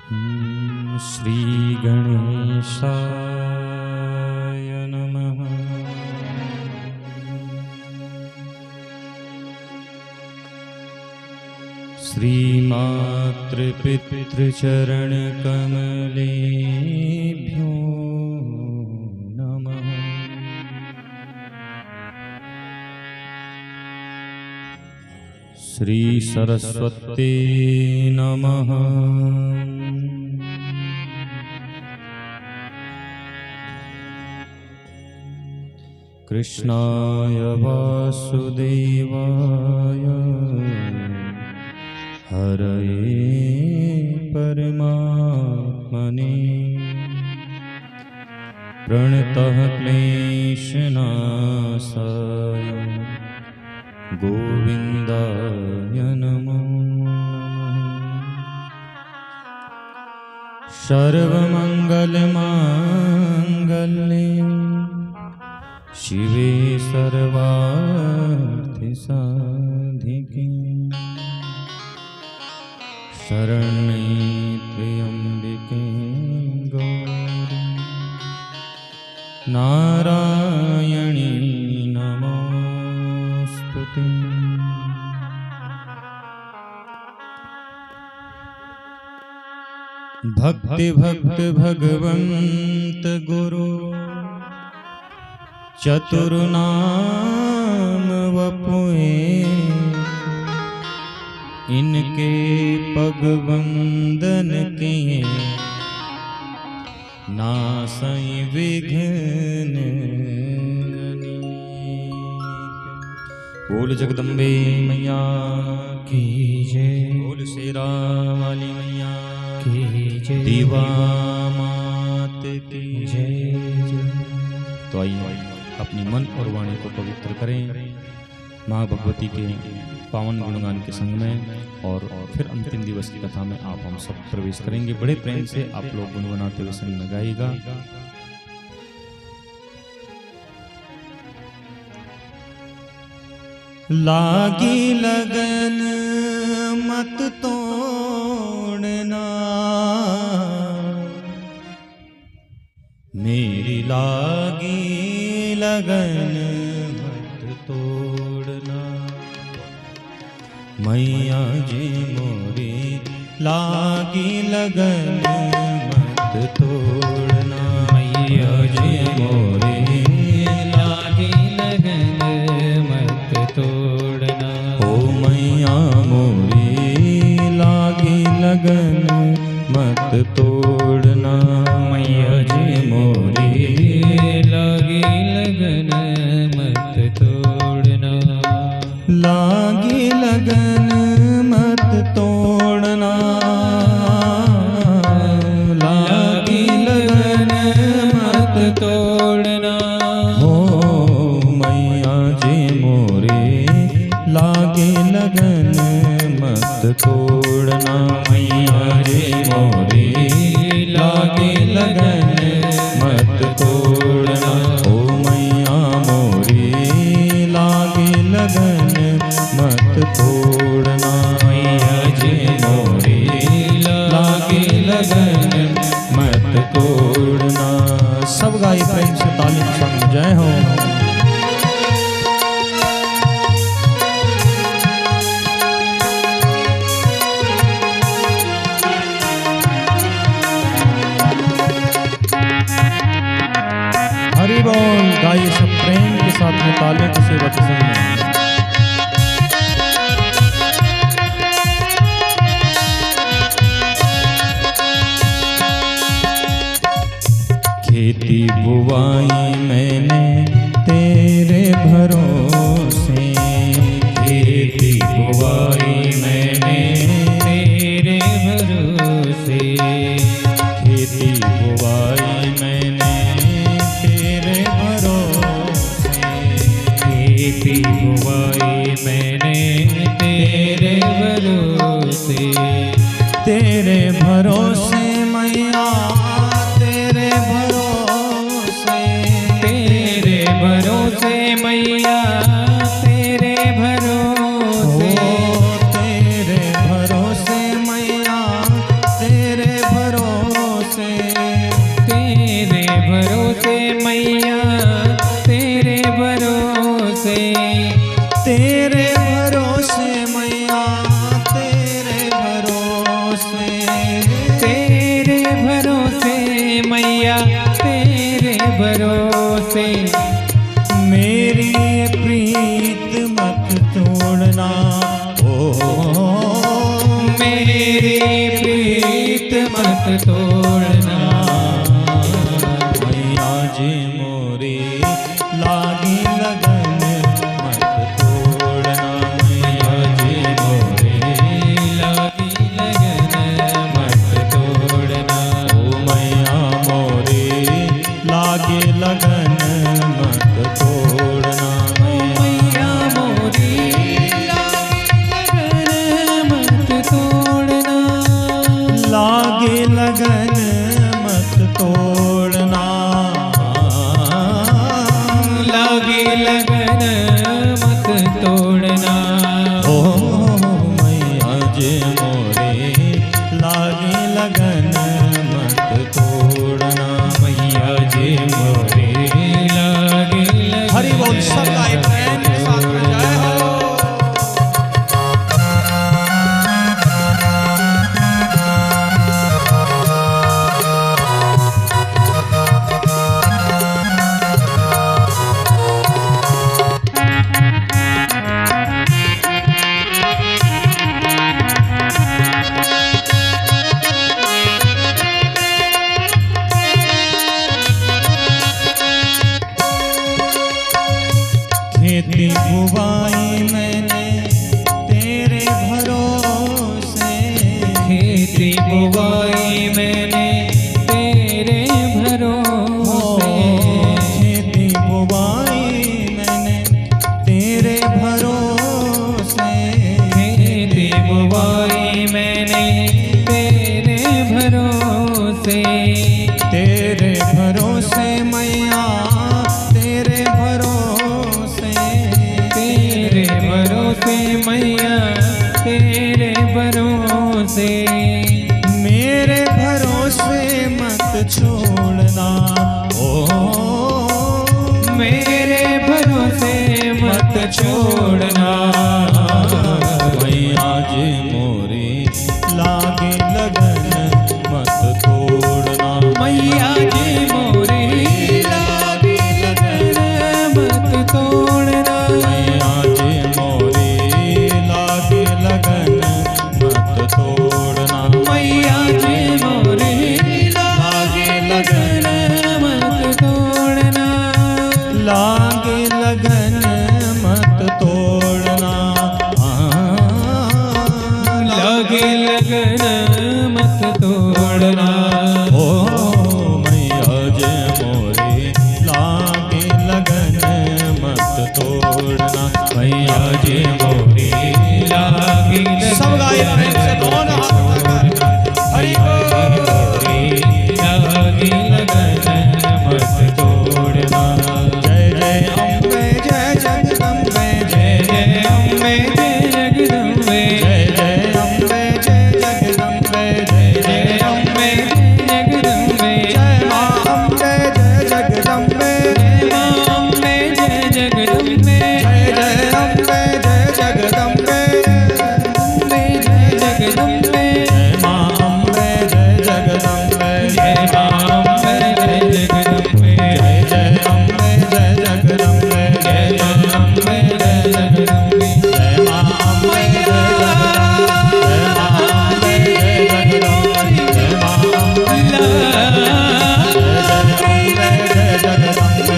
श्री गणेशाय नमः। श्रीमातृपितृचरण कमलेभ्यो नमः। श्री सरस्वती नमः। कृष्णाय वासुदेवाय हरये परमात्मने प्रणतः क्लेशनाशाय गोविन्दाय नमो नमः। सर्वमङ्गलमाङ्गल्ये शिवे सर्वार्थसाधिके शरण्ये त्र्यम्बके गौरी नारायणी नमोस्तुते। भक्ति भक्त भगवंत गुरु चतुर्नाम वपुए इनके पग वंदन किए नासई विघ्न। बोल जगदम्बे मैया की जय। बोल शेरा वाली मैया की जय। दीवा मात की जय। तो आइए अपनी मन और वाणी को पवित्र करें माँ भगवती के पावन गुणगान के संग में, और फिर अंतिम दिवस की कथा में आप हम सब प्रवेश करेंगे। बड़े प्रेम से आप लोग गुनगुनाते हुए संग में गाइएगा। लागी लगन मत तोड़ना, मेरी लागी लगन मत तोड़ना। मैया जी मोरी लागी लगन मत तोड़ना। मैया जी मोरी लागी लगन मत तोड़ना। ओ मैया मोरी लागी लगन मत तोड़ना। मैया जी मोरी लागी लगन मत तोड़ना। लागी लगन मत तोड़ना। लागी लगन मत तोड़ना। हो मैया जी मोरे लागी लगन मत तोड़ना। मैया जी मोरे लागी लगन मत तोड़ना। ओ मैया मोरी लागी लगन मत तोड़ना। मैया जी मोरी लागी लगन मत तोड़ना। सब गाई प्रेम से ताली संग जय हो। हरि बोल गाइए सब प्रेम के साथ में तालियों की सेवा के संग में। खेती बुवाई मैंने तेरे भरोसे। खेती बुवाई मैंने तेरे भरोसे। खेती बुवाई मैंने तेरे भरोसे। खेती बुवाई मैंने तेरे भरोसे। तेरे भरोसे मैया तेरे भरोसे। तेरे भरोसे मैया तेरे भरोसे। तेरे भरोसे मैया तेरे भरोसे। से मेरी प्रीत मत तोड़ना, ओ मेरी प्रीत मत तोड़ना। मैया जी मोरी लागी लगन मत तोड़ना, मैया जी मोरी लागी लगन मत तोड़ना। ओ मैया मोरी लागी लगन मत तोड़ना, मैया मोरी लागी लगन मत तोड़ना। लागी लगन मत तोड़ना, लागी लगन मत तोड़ना। ओ मैया जी मोरे लागी लगन मत तोड़ना, मैया जी मोरे लागी लगन। हरि बोल सब गाए प्रेम के साथ में जय हो। खेती बुवाई मैंने तेरे भरोसे, खेती बुवाई मैंने तेरे भरोसे। खेती बुवाई मैंने तेरे भरोसे, खेती बुवाई मैंने तेरे भरोसे। तेरे भरोसे मैया तेरे भरोसे, तेरे भरोसे मैया तेरे भरोसे। मेरे भरोसे मत छोड़ना, ओ मेरे भरोसे मत छोड़ना। मैया जी मोरी लागे लगन मत तोड़ना, मैया जी मोरी लागी लगन मत तोड़ना। मैया जी मोरी लागे लगन मत तोड़ना, मैया जी मोरी लागी लगन मत तोड़ना। लागे लगन मत तोड़ना, लागे लगन मत तोड़ना। ओ मैया जी मोरी लागे लगन मत तोड़ना, मैया जी मोरी लागी सब गाए प्रेम से दोनों हाथ उठाकर हरि मोरी लागी लगन मत तोड़ना। जय जय अम्बे जय जगदम्बे, जय जय अम्बे जय जगदम्बे। जय जय अम्बे जय जगदम्बे, जय जय जय अम्बे जय जगदम्बे। जय माँ अम्बे जय जगदम्बे, जय माँ अम्बे जय जगदम्बे। जय जय अम्बे जय जगदम्बे, अम्बे जय जगदम्बे। जय माँ अम्बे जय जगदम्बे, जय माँ अम्बे जय जगदम्बे। जय जय अम्बे जय जगदम्बे, जय माँ अम्बे जय जगदम्बे। जय माँ अम्बे जय जगदम्बे, जय माँ अम्बे जय जगदम्बे, जय माँ अम्बे जय जगदम्बे, जय जय अम्बे जय जगदम्बे, जय जय अम्बे जय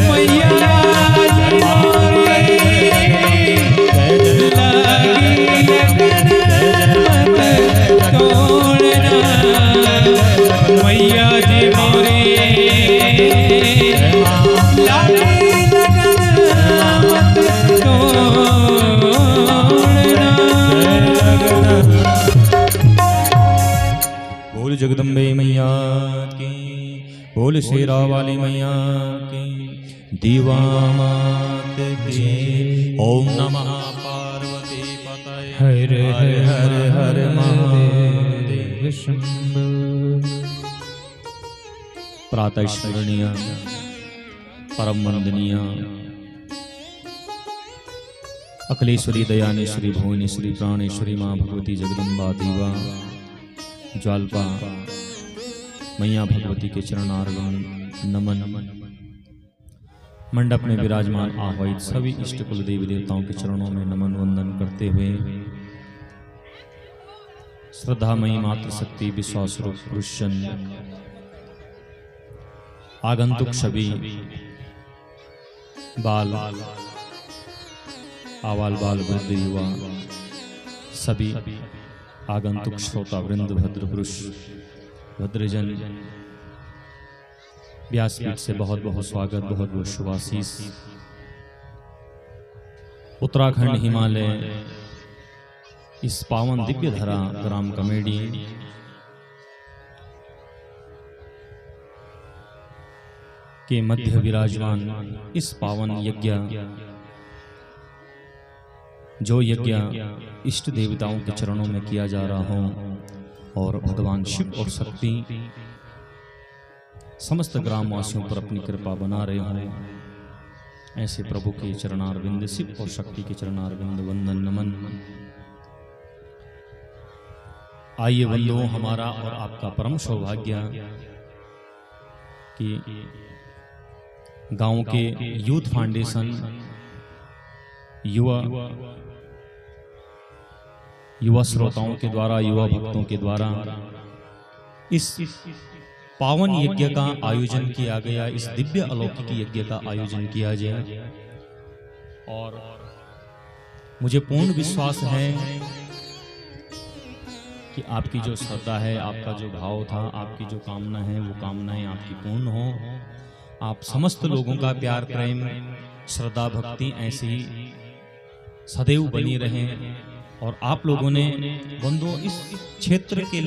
मैया जी मोरी लागी लगन मत तोड़ना। मैया जी मोरी लागी लगन मत तोड़ना। बोल जगदम्बे मैया की, बोल शेरा वाली मैया की, दीवा मात की। ओम नमः पार्वती पतये हर हर हर हर महादेव। शंभो। प्रातः स्मरणीय परम वंदनीय अखिलेश्वरी दयानेश्वरी भुवनेश्वरी प्राणेश्वरी माँ भगवती जगदम्बा दीवा ज्वाल्पा मैया भगवती के चरणारविंद नमन। मंडप में विराजमान आह्वायित सभी इष्ट कुल देवी देवताओं के चरणों में नमन वंदन करते हुए श्रद्धामयी मातृशक्ति विश्वासरूप पुरुषन आगंतुक सभी बाल आवाल बाल वृद्ध युवा सभी आगंतुक श्रोता वृंद भद्र पुरुष भद्रजन व्यासपीठ से बहुत बहुत स्वागत, बहुत बहुत शुभाशीष। उत्तराखंड हिमालय इस पावन दिव्य धरा ग्राम कमेडी के मध्य विराजमान इस पावन यज्ञ जो यज्ञ इष्ट देवताओं के चरणों में किया जा रहा हो और भगवान शिव और शक्ति समस्त ग्रामवासियों पर अपनी कृपा बना रहे हों, ऐसे प्रभु के चरणारविंद शिव और शक्ति के चरणारविंद वंदन नमन। आइए बंधु, हमारा और आपका परम सौभाग्य कि गांव के यूथ फाउंडेशन युवा श्रोताओं के द्वारा, युवा भक्तों के द्वारा इस पावन यज्ञ का आयोजन किया गया, इस दिव्य अलौकिक यज्ञ का आयोजन किया गया। और मुझे पूर्ण विश्वास है कि आपकी जो श्रद्धा है, आपका जो भाव था, आपकी जो कामना है, वो कामनाएं आपकी पूर्ण हो। आप समस्त लोगों का प्यार प्रेम श्रद्धा भक्ति ऐसे ही सदैव बनी रहे। और आप लोगों ने बंधुओं इस क्षेत्र के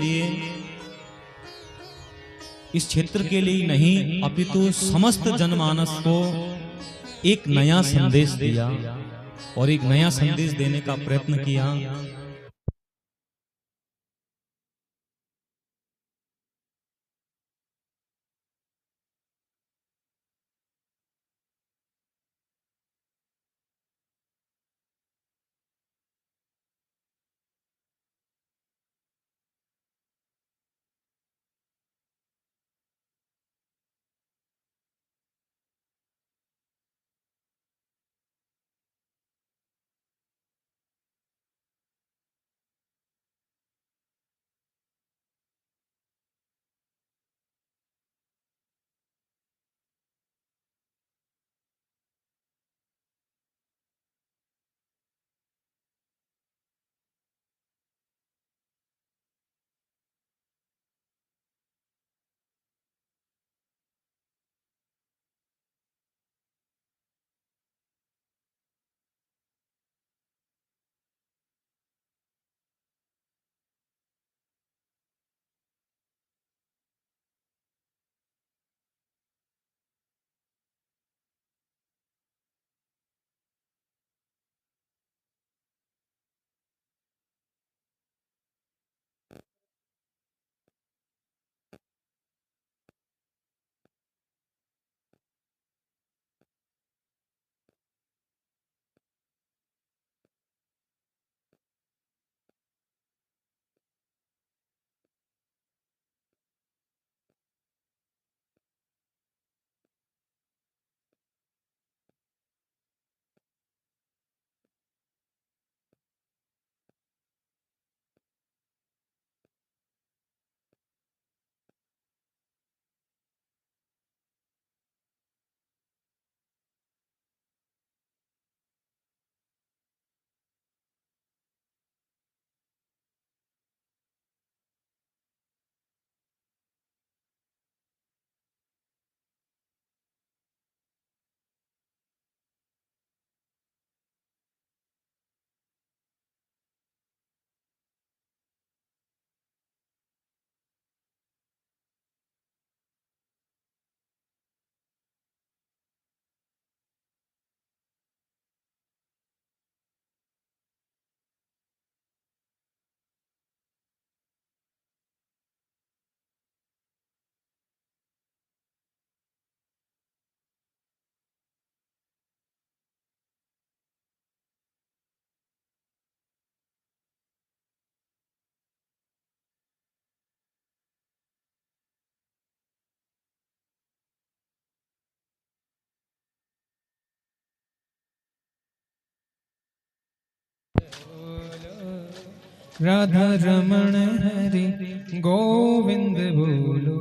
लिए नहीं अपितु समस्त जनमानस को एक नया संदेश दिया और एक नया संदेश देने का प्रयत्न किया। राधा रमण हरि गोविंद बोलो।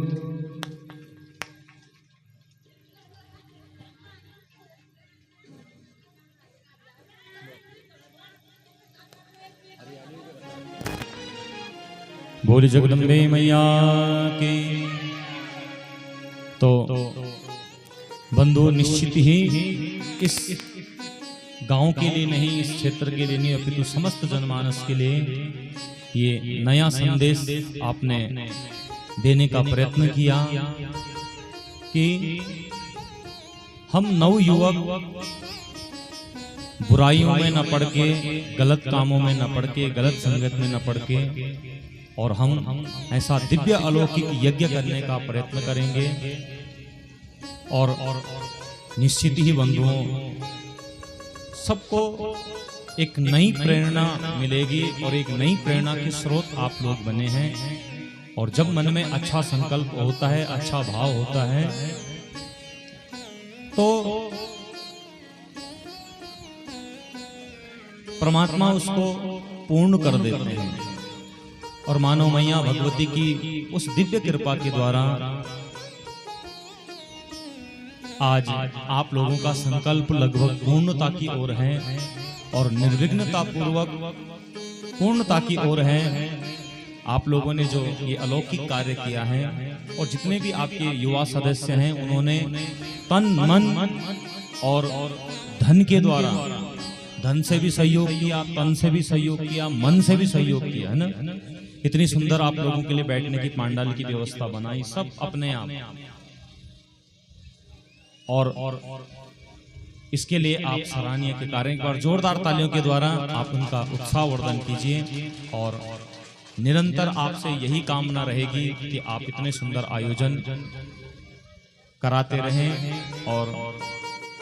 बोल जगदम्बे मैया की। तो बंधु निश्चित ही इस गांव के लिए नहीं, इस क्षेत्र के लिए नहीं, अपितु समस्त जनमानस के लिए ये नया संदेश आपने देने का प्रयत्न किया कि हम नव युवक बुराइयों में न पड़ के, गलत कामों में न पड़ के, गलत संगत में न पड़ के, और हम ऐसा दिव्य अलौकिक यज्ञ करने का प्रयत्न करेंगे। और निश्चित ही बंधुओं सबको एक नई प्रेरणा मिलेगी और एक नई प्रेरणा के स्रोत आप लोग बने हैं। और जब मन में अच्छा संकल्प होता है, अच्छा भाव होता है, तो परमात्मा उसको पूर्ण कर देते हैं। और मानो मैया भगवती की उस दिव्य कृपा के द्वारा आज आप लोगों का संकल्प लगभग पूर्णता की ओर है और निर्विघ्नता पूर्वक पूर्णता की ओर है। आप लोगों ने जो ये अलौकिक कार्य किया है और जितने भी आपके युवा सदस्य हैं उन्होंने तन मन और धन के द्वारा, धन से भी सहयोग किया, तन से भी सहयोग किया, मन से भी सहयोग किया, है ना। इतनी सुंदर आप लोगों के लिए बैठने की पांडाल की व्यवस्था बनाई, सब अपने आप। और इसके लिए आप सराहनीय के कार्य, एक बार जोरदार तालियों के द्वारा आप उनका उत्साहवर्धन कीजिए। और निरंतर आपसे यही कामना रहेगी कि आप इतने सुंदर आयोजन कराते रहें और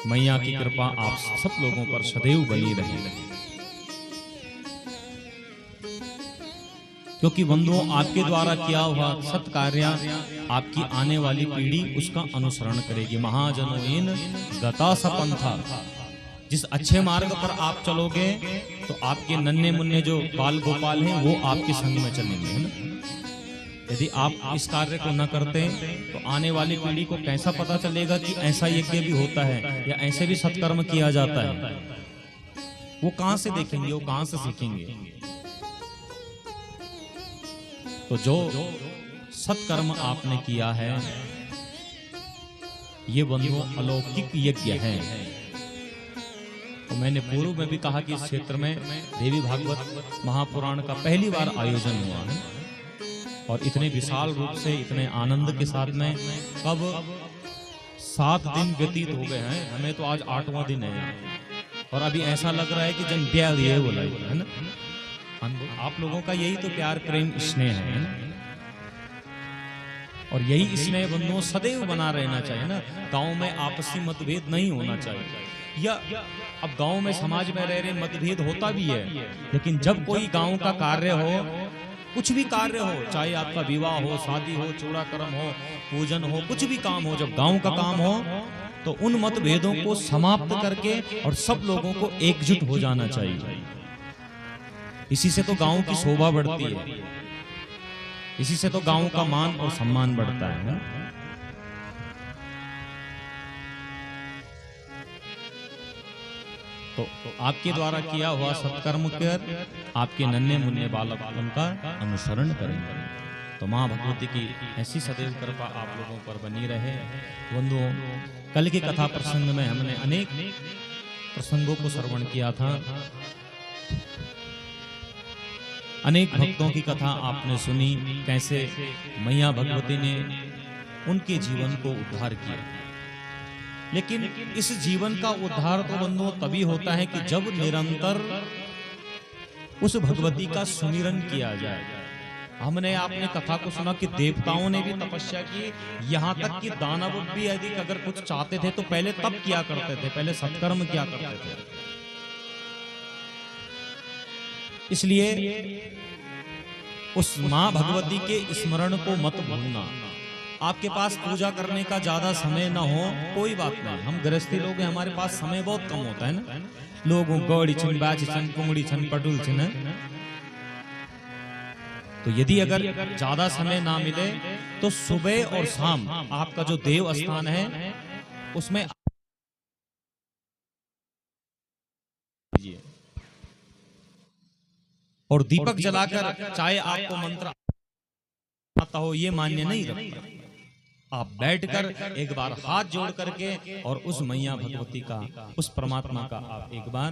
मैया की कृपा आप सब लोगों पर सदैव बनी रहे। क्योंकि बंधुओं आपके द्वारा किया हुआ सत्कार्य आपकी आने वाली पीढ़ी उसका अनुसरण करेगी। महाजनोइन गता सपंथा, जिस अच्छे मार्ग पर आप चलोगे तो आपके नन्हे मुन्ने जो बाल गोपाल हैं वो आपके संग में चलेंगे, है ना। यदि आप इस कार्य को न करते तो आने वाली पीढ़ी को कैसा पता चलेगा कि ऐसा यज्ञ भी होता है या ऐसे भी सत्कर्म किया जाता है। वो कहां से देखेंगे, वो कहां से सीखेंगे। तो जो सत्कर्म आपने किया है ये बंधुओं अलौकिक यज्ञ है। तो मैंने पूर्व में भी कहा कि इस क्षेत्र में देवी भागवत महापुराण का पहली बार आयोजन हुआ है और इतने विशाल रूप से, इतने आनंद के साथ में। कब 7 दिन व्यतीत हो गए हैं, हमें तो आज 8वां दिन है और अभी ऐसा लग रहा है कि जन ब्याह दिए बोला है ना। आप लोगों का यही तो प्यार प्रेम स्नेह है ना। और यही स्नेह बंधुओं सदैव बना रहना चाहिए ना। गांव में आपसी मतभेद नहीं होना चाहिए। या अब गांव में समाज में रह रहे मतभेद होता भी है, लेकिन जब कोई गांव का कार्य हो, कुछ भी कार्य हो, चाहे आपका विवाह हो, शादी हो, चूड़ाकर्म हो, पूजन हो, कुछ भी काम हो, जब गांव का काम हो तो उन मतभेदों को समाप्त करके और सब लोगों को एकजुट हो जाना चाहिए। इसी से तो गांव की शोभा बढ़ती है, इसी से तो गांव का मान और सम्मान बढ़ता है। तो आपके द्वारा किया हुआ सत्कर्म कर आपके नन्हे मुन्ने बालक उनका अनुसरण करेंगे। तो माँ भगवती की ऐसी सदैव कृपा आप लोगों पर बनी रहे। बंधुओं, कल की कथा प्रसंग में हमने अनेक प्रसंगों को श्रवण किया था। अनेक भक्तों की कथा आपने सुनी, कैसे मैया भगवती ने उनके जीवन को उद्धार किया। लेकिन इस जीवन का उद्धार तो बंधुओं तभी होता है कि जब निरंतर उस भगवती का सुमिरन किया जाए। हमने आपने कथा को सुना कि देवताओं ने भी तपस्या की, यहाँ तक कि दानव भी यदि अगर कुछ चाहते थे तो पहले तप किया करते थे, पहले सत्कर्म किया करते थे। इसलिए उस माँ भगवती के स्मरण को मत भूलना। आपके पास पूजा करने का ज्यादा समय ना हो, कोई बात नहीं। हम गृहस्थी लोग हैं, हमारे पास समय बहुत कम होता है ना। लोगों गौड़ी छन, बाजी छन, कुंगड़ी छन, पटुल छन, तो यदि अगर ज्यादा समय ना मिले तो सुबह और शाम आपका जो देव स्थान है उसमें और दीपक जलाकर, चाहे आपको मंत्र आता हो ये मान्य नहीं रखता, आप बैठकर एक बार हाथ जोड़ करके और उस मैया भगवती का, उस परमात्मा का आप एक बार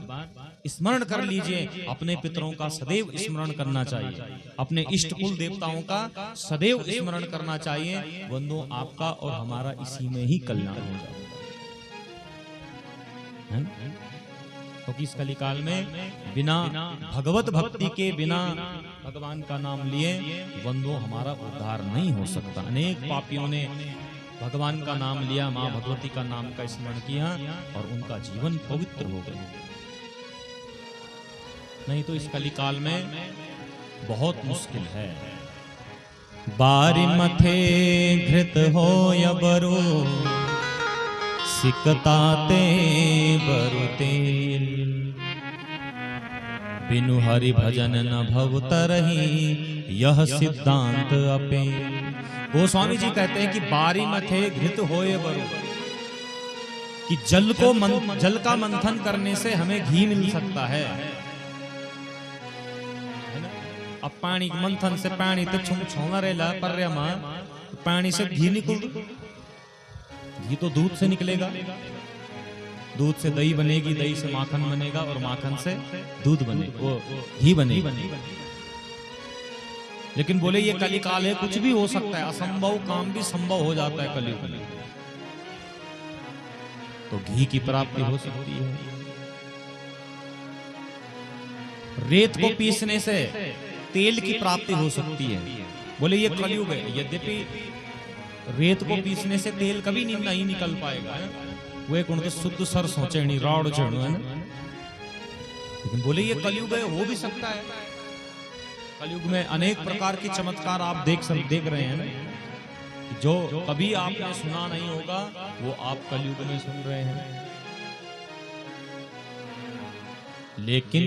स्मरण कर लीजिए। अपने पितरों का सदैव स्मरण करना चाहिए, अपने इष्ट कुल देवताओं का सदैव स्मरण करना चाहिए। बंधु, आपका और हमारा इसी में ही कल्याण हो जाएगा, क्योंकि इस कलिकाल में बिना भगवत भक्ति के, बिना भगवान का नाम लिए बंधु हमारा उद्धार नहीं हो सकता। अनेक पापियों ने भगवान का नाम लिया, मां भगवती का नाम का स्मरण किया और उनका जीवन पवित्र हो गया। नहीं तो इस कलिकाल में बहुत मुश्किल है। बारी मथे घृत हो या बरो, सिकताते बरु तेल, बिनु हरि भजन न भव तरहि, यह सिद्धांत अपे। गोस्वामी जी कहते हैं कि बारी मथे घृत होए बरु, कि जल का मंथन करने से हमें घी मिल सकता है। अब पानी मंथन से पानी तो छोना रेला पर्यमा, पानी से घी निकल, घी तो दूध से निकलेगा, दूध से दही बनेगी, दही से माखन बनेगा और माखन से दूध बनेगा, वो घी बनेगा। लेकिन बोले ये कलिकाल है, कुछ भी हो सकता है, असंभव काम भी संभव हो जाता है कलयुग में। तो घी की प्राप्ति हो सकती है, रेत को पीसने से तेल की प्राप्ति हो सकती है। बोले ये कलयुग है, यद्यपि रेत को पीसने से तेल कभी नहीं निकल पाएगा, वो एक उनके शुद्ध सरसों चढ़नी राड़ चढ़ू है ना। लेकिन बोले ये कलयुग है, हो भी सकता है। कलयुग में अनेक प्रकार के चमत्कार आप देख रहे हैं ना, जो कभी आपने सुना नहीं होगा वो आप कलयुग में सुन रहे हैं। लेकिन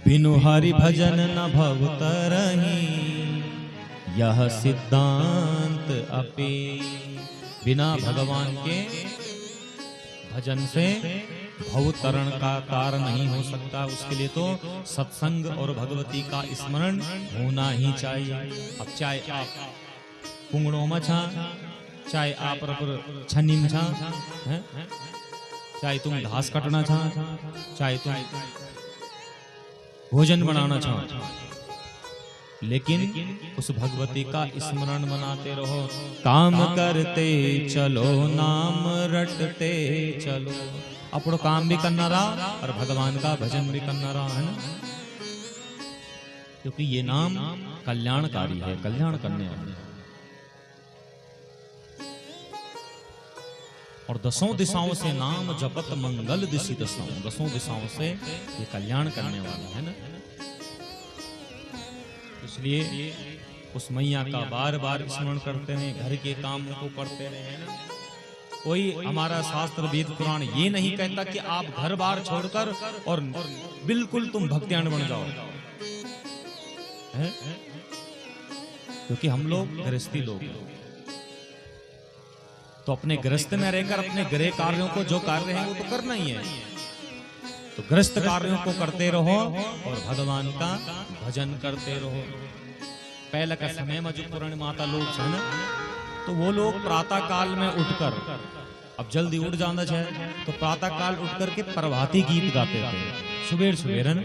बिनु हरि भजन न भव तरहि, यह सिद्धांत अपे। बिना भगवान के भजन से भव तरण का कार्य नहीं हो सकता। उसके लिए तो सत्संग और भगवती का स्मरण होना ही चाहिए। अब चाहे आप कुंगड़ों में छा, चाहे आप छन्नी में छा, चाहे तुम घास कटना छा, चाहे तुम भोजन बनाना चाहो, लेकिन उस भगवती का स्मरण मनाते रहो। काम करते चलो, नाम रटते चलो। अपनो काम भी करना रहा और भगवान का भजन भी करना रहा है ना, क्योंकि ये नाम कल्याणकारी है, कल्याण करने वाले। और दसों दिशाओं से नाम जपत मंगल दिशि दसाओं, दसों दिशाओं से ये कल्याण करने वाला है ना। इसलिए उस मैया का बार बार स्मरण करते हैं, घर के कामों को करते रहे ना। कोई हमारा शास्त्र वेद पुराण ये नहीं कहता कि आप घर बार छोड़कर और बिल्कुल तुम भक्तियान बन जाओ, क्योंकि हम लोग गृहस्थी लोग, तो अपने गृहस्थ में रहकर अपने गृह कार्यों को जो कार्य हैं वो तो करना ही है। तो गृहस्थ कार्यों को करते रहो और भगवान का भजन करते रहो। पहले का समय में जो पुरानी माता लोग है ना, तो वो लोग प्रातः काल में उठकर, अब जल्दी उठ जाना चाहिए, तो प्रातः काल उठ करके प्रभाती गीत गाते थे सुबेर सुबेरन।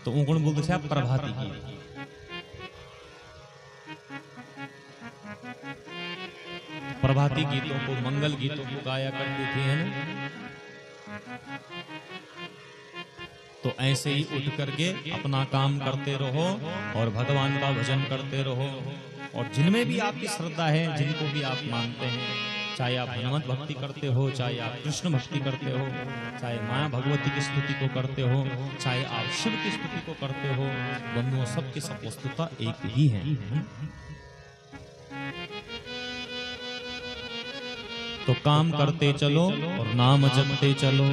तो उनको बोलते थे प्रभाती गीत। प्रभाती गीतों को, मंगल गीतों को गाया करते थे है ना। तो ऐसे ही उठ करके अपना काम करते रहो और भगवान का भजन करते रहो। और जिनमें भी आपकी श्रद्धा है, जिनको भी आप मानते हैं, चाहे आप हनुमत भक्ति करते हो, चाहे आप कृष्ण भक्ति करते हो, चाहे माँ भगवती की स्तुति को करते हो, चाहे आप शिव की स्तुति को करते हो, बंधुओं सबकी सब वस्तुता एक ही है। तो काम करते चलो और नाम जपते चलो।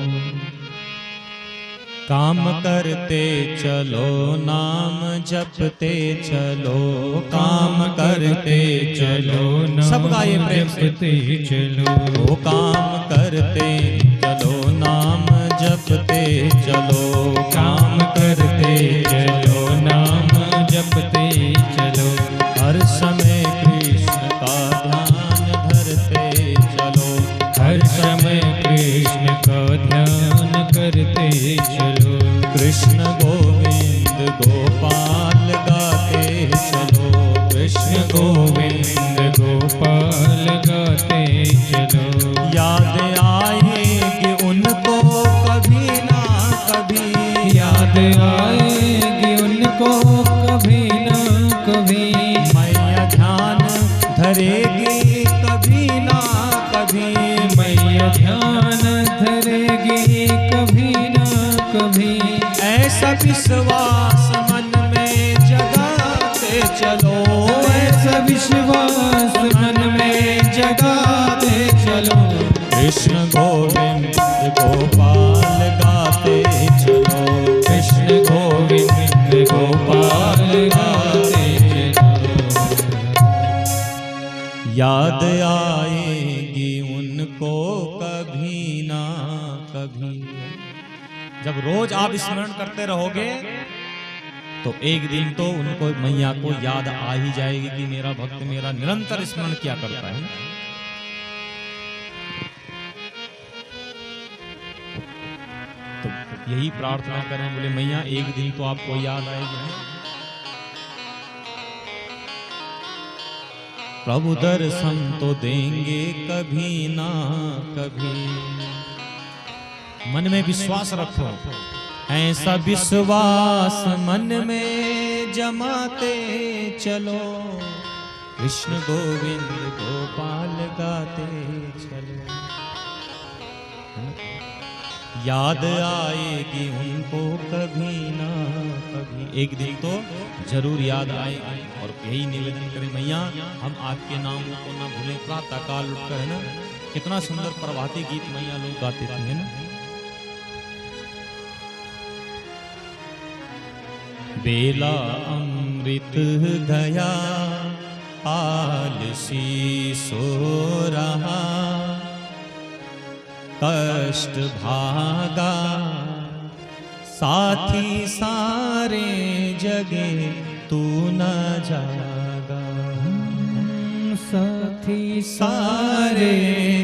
काम करते चलो नाम जपते चलो, काम करते चलो सब गाये प्रेम से चलो। वो काम करते चलो नाम जपते चलो, काम करते चलो नाम जपते चलो। हर समय कृष्ण का ध्यान धरते चलो, हर समय कृष्ण का ध्यान करते चलो। कृष्ण गोविंद गोपाल गाते चलो, कृष्ण गोविंद गोपाल गाते चलो। याद आएगी उनको कभी ना कभी, याद आएगी उनको कभी ना कभी। मैया ध्यान धरेगी कभी ना कभी, मैया ध्यान धरेगी कभी ना कभी। ऐसा विश्वास मन में जगाते चलो, ऐसा विश्वास मन में जगाते चलो। कृष्ण गोविंद गोपाल गाते चलो, कृष्ण गोविंद गोपाल गाते चलो। याद आएगी उनको कभी ना कभी। जब रोज आप स्मरण करते रहोगे तो एक दिन तो उनको मैया को याद आ ही जाएगी कि मेरा भक्त मेरा निरंतर स्मरण किया करता है। तो यही प्रार्थना करें, बोले मैया एक दिन तो आपको याद आएगी। प्रभु दर्शन तो देंगे कभी ना कभी। मन में विश्वास रखो, ऐसा विश्वास मन में जमाते चलो, कृष्ण गोविंद गोपाल गाते चलो। याद आएगी उनको कभी ना कभी, एक दिन तो जरूर याद आएगी। और यही निवेदन करें मैया हम आपके नाम को ना भूलें। प्रातः काल उठकर है ना, कितना सुंदर प्रभाती गीत मैया लोग गाते थे, है ना। बेला अमृत गया आलसी सो रहा, कष्ट भागा साथी सारे जगे तू न जागा, साथी सारे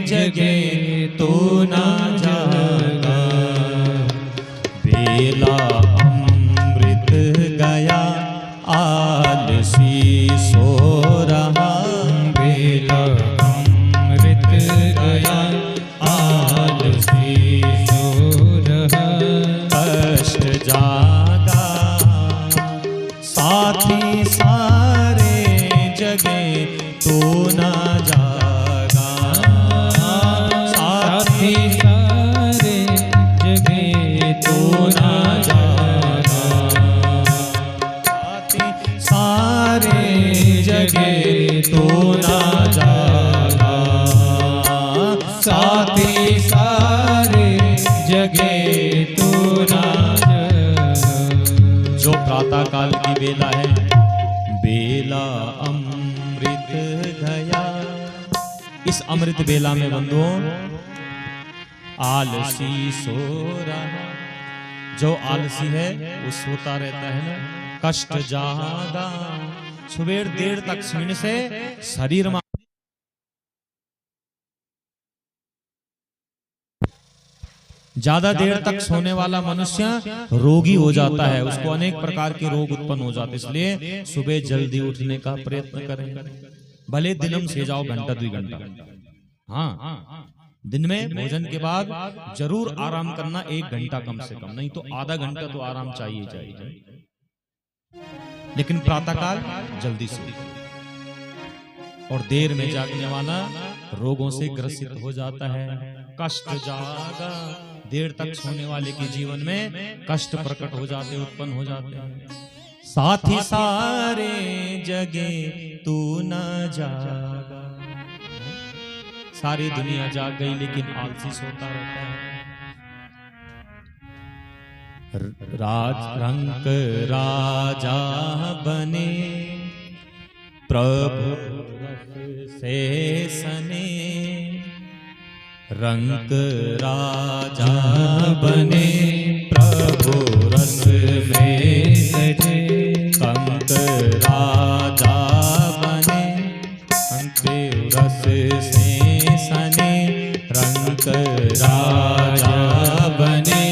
जगे तू न जागा। बेला अमृत गया आलसी सो रहा, बेला अमृत गया आलसी सो रहा, कष्ट जागा साथी सारे जगे तू न जागा, साथी सारे जगे तू न जागा, साथी सारे जगे तू न जागा, साथी सारे जगे तू न जागा। जो प्रातः काल की बेला है, बेला अमृत गया। इस अमृत बेला में बंधुओं आलसी सो रहा, जो आलसी है वो सोता रहता है ना। कष्ट जागा सुबेर देर तक सीने से शरीर में ज्यादा देर तक सोने वाला मनुष्य रोगी हो जाता है, उसको अनेक प्रकार के रोग उत्पन्न हो जाते हैं। इसलिए सुबह जल्दी उठने का प्रयत्न करें, भले दिनम से जाओ घंटा 2 घंटा। हाँ, दिन में भोजन के बाद जरूर आराम करना 1 घंटा कम से कम, नहीं तो आधा घंटा तो आराम चाहिए चाहिए। लेकिन प्रातःकाल जल्दी सो। और देर में जागने वाला रोगों से ग्रसित हो जाता है। कष्ट जागा, देर तक सोने वाले के जीवन में कष्ट प्रकट हो जाते, उत्पन्न हो जाते हैं। साथी सारे जगे तू न जागा। सारी दुनिया जाग गई लेकिन आलसी सोता रहता है। रंक राजा बने प्रभु से सने, रंक राजा बने प्रभु रस में सजे, कंक राजा बने अंक रस से सने, रंक राजा बने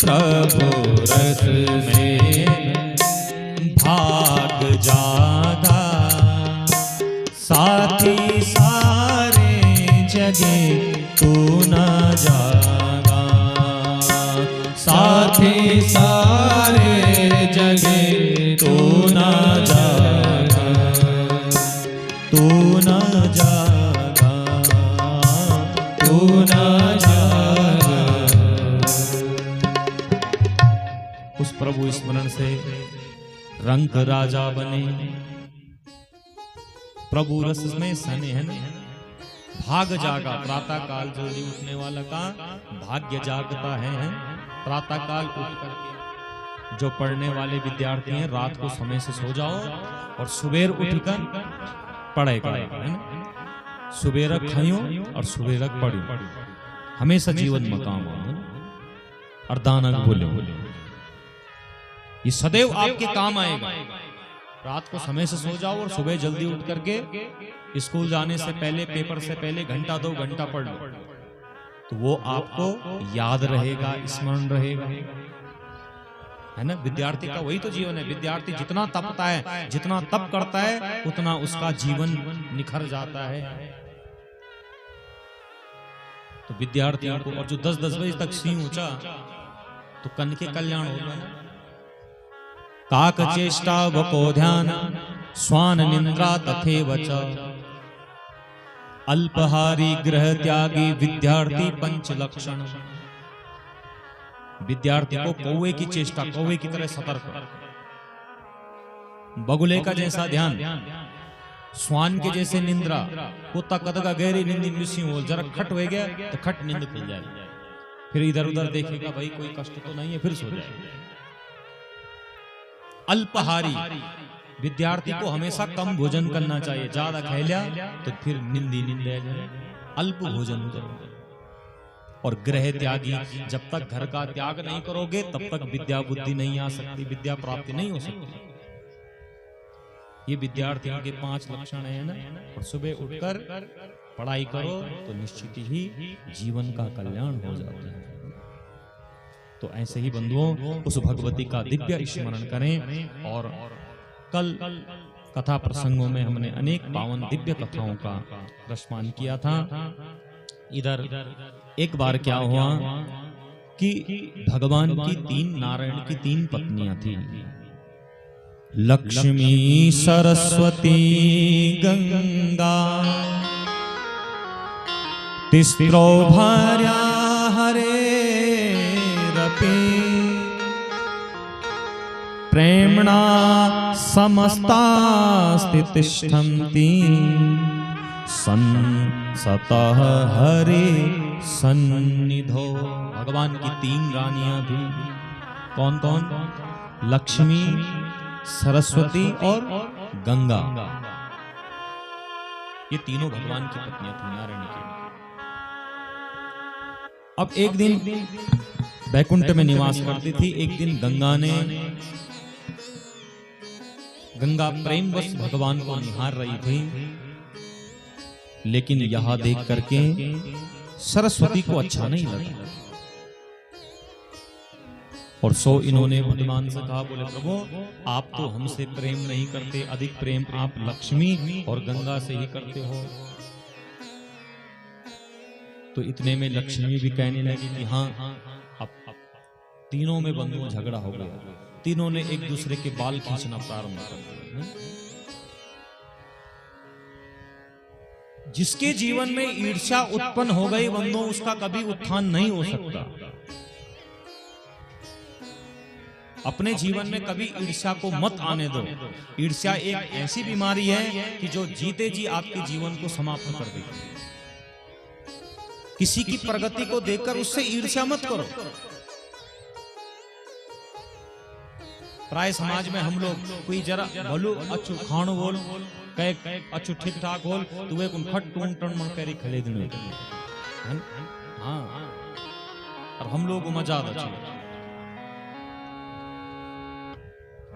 प्रभु रस में भाग जागा, साथी सारे जगे तू न जागा, साथी सारे जगे तू न जागा, तू न जागा, तू न जागा। उस प्रभु स्मरण से रंक राजा बने, प्रभु रस में सने, है ना। भाग जागा, प्रातः काल जल्दी उठने वाला का भाग्य जागता है। प्रातः काल उठ करके जो पढ़ने वाले विद्यार्थी हैं रात को समय से सो जाओ और सुबेर उठकर पढ़े करो, है ना। सुबेर खाइयो और सुबेर पढ़ियो, हमेशा जीवन में काम हो और दानक बोले, ये सदैव आपके काम आएगा। रात को समय से सो जाओ और सुबह जल्दी उठ करके स्कूल जाने से पहले, पेपर से पहले घंटा 2 घंटा पढ़ लो, तो वो आपको याद रहेगा, स्मरण रहेगा, है ना। विद्यार्थी का वही तो जीवन है। विद्यार्थी जितना तपता है, जितना तप करता है, उतना उसका जीवन निखर जाता है। तो विद्यार्थियों को, और जो 10-10 बजे तक सिंह ऊंचा, तो कन के कल्याण होगा ना। काक चेष्टा वको ध्यान, स्वान निंद्रा तथेव च, अल्पहारी ग्रह त्यागी विद्यार्थी पंच लक्षण। विद्यार्थी को कौवे की चेष्टा, कौवे की तरह सतर्क, बगुले का जैसा ध्यान, स्वान के जैसे निंद्रा, कुत्ता कदगा गहरी निंदी मिसी हो, जरा खट हो गया तो खट नींद खुल जाए, फिर इधर उधर देखेगा भाई कोई कष्ट तो नहीं है, फिर सो जाए। अल्पहारी, विद्यार्थी को हमेशा कम भोजन करना चाहिए। ज्यादा खा लिया तो फिर निंदी नींद आ जाए, अल्प भोजन करो। और ग्रह त्यागी, जब तक घर का त्याग नहीं करोगे तब तक विद्या बुद्धि नहीं आ सकती, विद्या प्राप्ति नहीं हो सकती। ये विद्यार्थियों के 5 लक्षण है ना। और सुबह उठकर पढ़ाई करो तो निश्चित ही जीवन का कल्याण हो जाता है। तो ऐसे ही बंधुओं, उस भगवती का दिव्य स्मरण करें। और कल कथा प्रसंगों में हमने अनेक पावन दिव्य कथाओं का रसपान किया था। इधर एक बार क्या हुआ कि भगवान की 3, नारायण की 3 पत्नियां थी, लक्ष्मी, सरस्वती, गंगा, तिस्रो भार्या हरे प्रेमणा समस्ता स्थितिष्ठन्ति सतः हरे सन्निधो। भगवान की 3 रानियां थी। कौन कौन? लक्ष्मी, सरस्वती और गंगा। ये तीनों भगवान की पत्नियां थी, नारायण की। अब एक दिन बैकुंठ में निवास करती थी। एक दिन गंगा प्रेमवश भगवान को निहार रही थी, लेकिन यहां देख करके सरस्वती को अच्छा नहीं लगा। और सो इन्होंने भगवान से कहा, बोले प्रभु आप तो हमसे प्रेम नहीं करते, अधिक प्रेम आप लक्ष्मी और गंगा से ही करते हो। तो इतने में लक्ष्मी भी कहने लगी कि हाँ, अब तीनों में बंधुओं झगड़ा हो गया। तीनों ने एक दूसरे के बाल खींचना प्रारंभ कर दिया। जिसके जीवन में ईर्ष्या उत्पन्न हो गई बंधुओं, उसका कभी उत्थान नहीं हो सकता। अपने जीवन में कभी ईर्ष्या को मत आने दो। ईर्ष्या एक ऐसी बीमारी है कि जो जीते जी आपके जीवन को समाप्त कर देगी। किसी की प्रगति को देखकर उससे ईर्ष्या मत करो। प्राय समाज में हम लोग कोई जरा बोलू अच्छु खाणो बोल कहे अच्छु ठीक ठाक बोल तो वे कुन खट टून टन मन करी खले दिन हाँ और हम लोग मजा आता।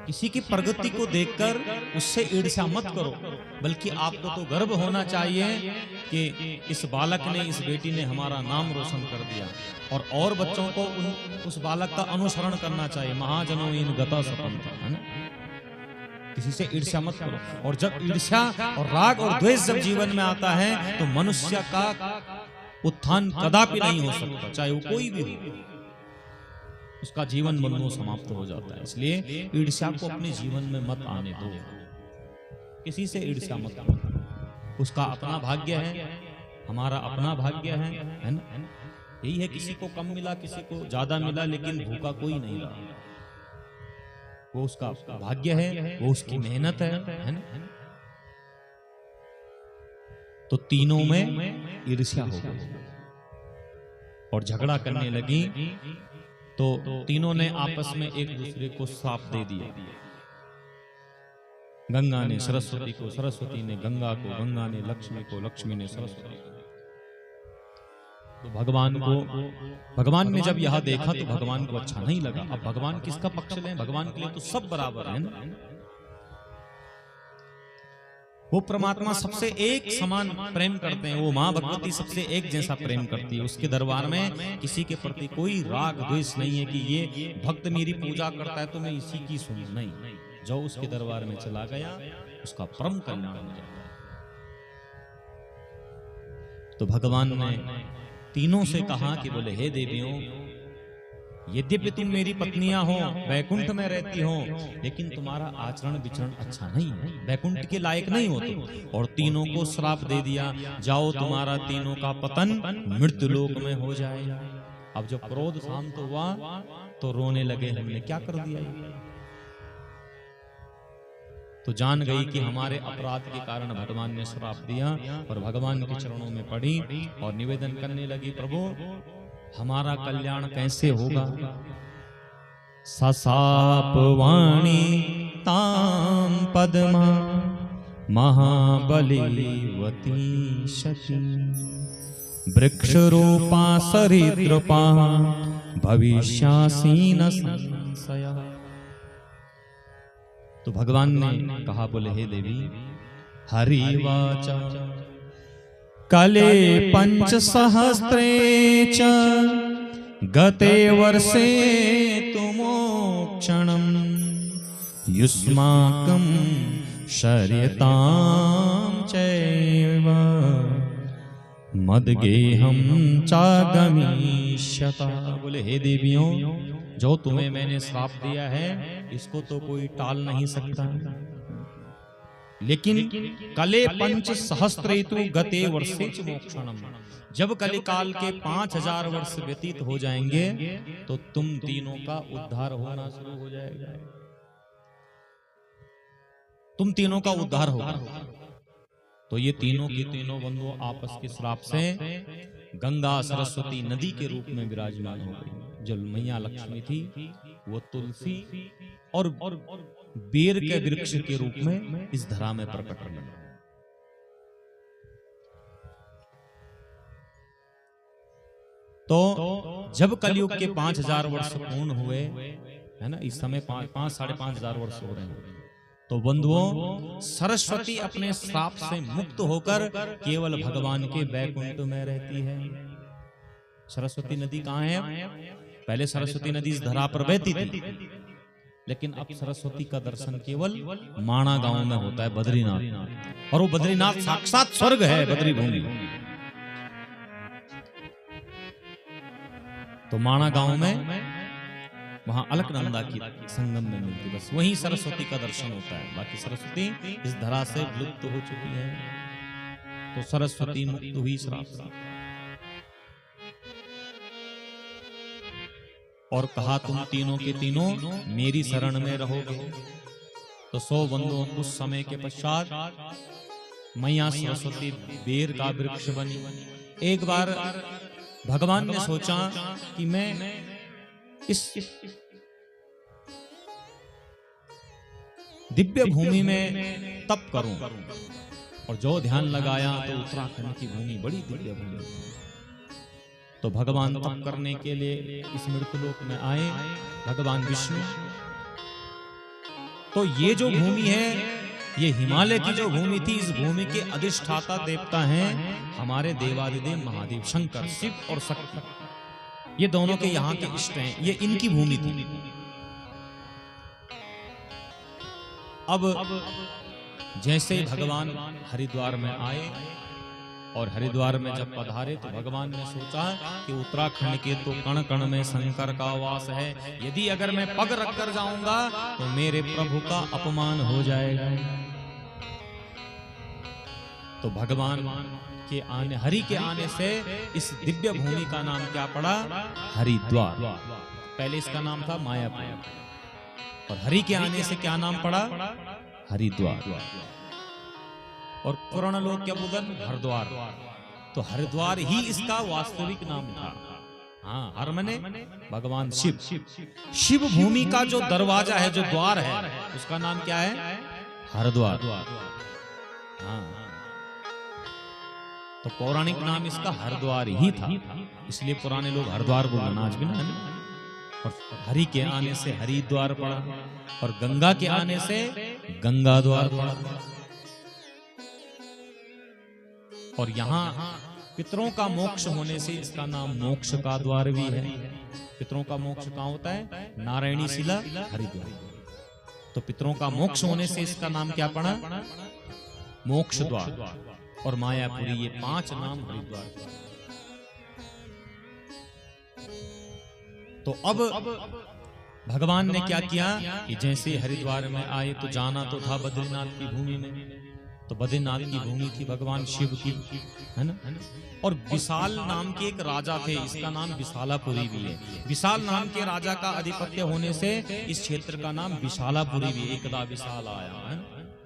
किसी की प्रगति को देखकर उससे ईर्ष्या मत करो, बल्कि आपको तो गर्व होना चाहिए कि इस बालक ने, इस बेटी ने हमारा नाम रोशन कर दिया, और बच्चों को उस बालक का अनुसरण करना चाहिए। महाजनों इन गता सपंथा, है ना। किसी से ईर्ष्या मत करो। और जब ईर्ष्या और राग और द्वेष जब जीवन में आता है तो मनुष्य का उत्थान कदापि नहीं हो सकता, चाहे वो कोई भी हो, उसका जीवन बंधुओं समाप्त हो जाता है। इसलिए ईर्ष्या को अपने जीवन में मत आने दो, किसी से ईर्ष्या मत करो। उसका अपना भाग्य है, हमारा अपना भाग्य है ना। यही है, किसी को कम मिला, किसी को ज्यादा मिला, लेकिन भूखा कोई नहीं रहा। वो उसका भाग्य है, वो उसकी मेहनत है ना। तो तीनों में ईर्ष्या हो गई और झगड़ा करने लगी। तो तीनों ने आपस में एक दूसरे को श्राप दे दिया। गंगा ने सरस्वती को, सरस्वती ने गंगा को, गंगा ने लक्ष्मी को, लक्ष्मी ने सरस्वती को। तो भगवान ने जब यह देखा तो भगवान को अच्छा नहीं लगा। अब भगवान किसका पक्ष लें? भगवान के लिए तो सब बराबर है ना। वो परमात्मा सबसे एक समान प्रेम करते हैं। वो माँ भगवती सबसे एक जैसा प्रेम करती है। उसके दरबार में किसी के प्रति कोई राग द्वेष नहीं है कि ये भक्त मेरी पूजा करता है तो मैं इसी की सुन, नहीं। जो उसके दरबार में चला गया उसका परम कल्याण हो जाता है। तो भगवान ने तीनों से कहा कि बोले, हे देवियों, यद्यपि तुम मेरी पत्नियां हो, वैकुंठ में रहती हो, लेकिन तुम्हारा आचरण विचरण अच्छा नहीं है, वैकुंठ के लायक नहीं हो तुम। और तीनों को श्राप दे दिया, जाओ तुम्हारा तीनों का पतन मृत्यु लोक में हो जाएगा। अब जब क्रोध शांत हुआ तो रोने लगे, हमने क्या कर दिया ये? तो जान गई कि हमारे अपराध के कारण भगवान ने श्राप दिया, और भगवान के चरणों में पड़ी और निवेदन करने लगी, प्रभु हमारा कल्याण कैसे होगा? ससाप वाणी ताम पद्मा महाबलीवती शची वृक्ष रूपा सरिद्रपा भविष्यासीन संशया। तो भगवान ने कहा, बोले, हे देवी, हरिवाचा कले 5 सहस्रे च गते वर्षे तुमोक्षणं युष्माकं शर्यतां चैव मद्गेहं चागमिष्यता। बोले, हे देवियों, जो तुम्हें मैंने श्राप दिया है इसको तो कोई टाल नहीं सकता, लेकिन कले 5 सहस्रेतु गते वर्षे च मोक्षणम, जब कलिकाल के 5000 वर्ष व्यतीत हो जाएंगे तो तुम तीनों का उद्धार होना शुरू हो जाएगा। तुम तीनों का उद्धार होगा। तो ये तीनों की तीनों बंधु आपस के श्राप से गंगा सरस्वती नदी के रूप में विराजमान हो गई। जो मैया लक्ष्मी थी वो तुलसी और बेर के वृक्ष के रूप में इस धरा में प्रकट हुई। तो जब कलयुग के 5000 वर्ष पूर्ण हुए, है ना, इस समय 5-5.5 वर्ष हो रहे हैं, तो बंधुओं सरस्वती अपने श्राप से मुक्त होकर केवल भगवान के वैकुंठ में रहती है। सरस्वती नदी कहाँ है? पहले सरस्वती नदी इस धरा पर बहती थी, लेकिन अब सरस्वती का दर्शन केवल माणा गांव में होता है, बद्रीनाथ। और वो बद्रीनाथ साक्षात स्वर्ग है, बद्री भूमि। तो माणा गांव में वहां अलकनंदा की संगम में मिलती, बस वहीं सरस्वती का दर्शन होता है। बाकी सरस्वती इस धरा से विलुप्त हो चुकी है। तो सरस्वती मुक्त हुई श्राप से, और कहा, तुम तीनों के तीनों मेरी शरण में रहोगे। तो 100 बंधुओं उस समय के पश्चात मैया सरस्वती बेर का वृक्ष बनी। एक बार भगवान ने सोचा कि मैं इस दिव्य भूमि में तप करूं, और जो ध्यान लगाया तो उत्तराखंड की भूमि बड़ी दिव्य भूमि थी। तो भगवान तप करने के लिए इस मृत्युलोक में आए, भगवान विष्णु। तो ये जो भूमि है, ये हिमालय की जो भूमि थी, इस भूमि के अधिष्ठाता देवता हैं हमारे देवादिदेव महादेव शंकर, शिव और शक्ति। ये दोनों के यहाँ के इष्ट हैं, ये इनकी भूमि थी। अब जैसे भगवान हरिद्वार में आए और हरिद्वार में जब पधारे तो भगवान ने सोचा कि उत्तराखंड के तो कण कण में शंकर का वास है, यदि अगर मैं पग रख कर जाऊंगा तो मेरे प्रभु का अपमान हो जाएगा। तो भगवान के आने, हरि के आने से इस दिव्य भूमि का नाम क्या पड़ा? हरिद्वार। पहले इसका नाम था मायापुर, और हरि के आने से क्या नाम पड़ा? हरिद्वार। और पुराण लोग क्या बोलते? हरिद्वार। तो हरिद्वार ही इसका वास्तविक नाम था। हाँ, हर मने भगवान शिव। शिव भूमि का जो दरवाजा है, जो द्वार है, उसका नाम क्या है? हरिद्वार। हाँ, तो पौराणिक नाम इसका हरिद्वार ही था, इसलिए पुराने लोग हरिद्वार बोलना आज भी ना। और हरि के आने से हरिद्वार पड़ा, और गंगा के आने से गंगा द्वार पड़ा। और यहाँ पितरों का मोक्ष होने से इसका नाम मोक्ष का द्वार भी है। पितरों का मोक्ष कहाँ होता है? नारायणी शिला, हरिद्वार। तो पितरों का मोक्ष होने से इसका नाम क्या पड़ा? मोक्ष द्वार। और मायापुरी, ये 5 नाम हरिद्वार। तो अब भगवान ने क्या किया कि जैसे हरिद्वार में आए तो जाना तो था बद्रीनाथ की भूमि में। तो बद्रीनाथ की भूमि थी भगवान शिव की, है ना। और विशाल नाम के एक राजा थे, इसका नाम विशालापुरी भी है। विशाल नाम के राजा का अधिपत्य होने से इस क्षेत्र का नाम विशालापुरी भी। एकदा विशाल आया, है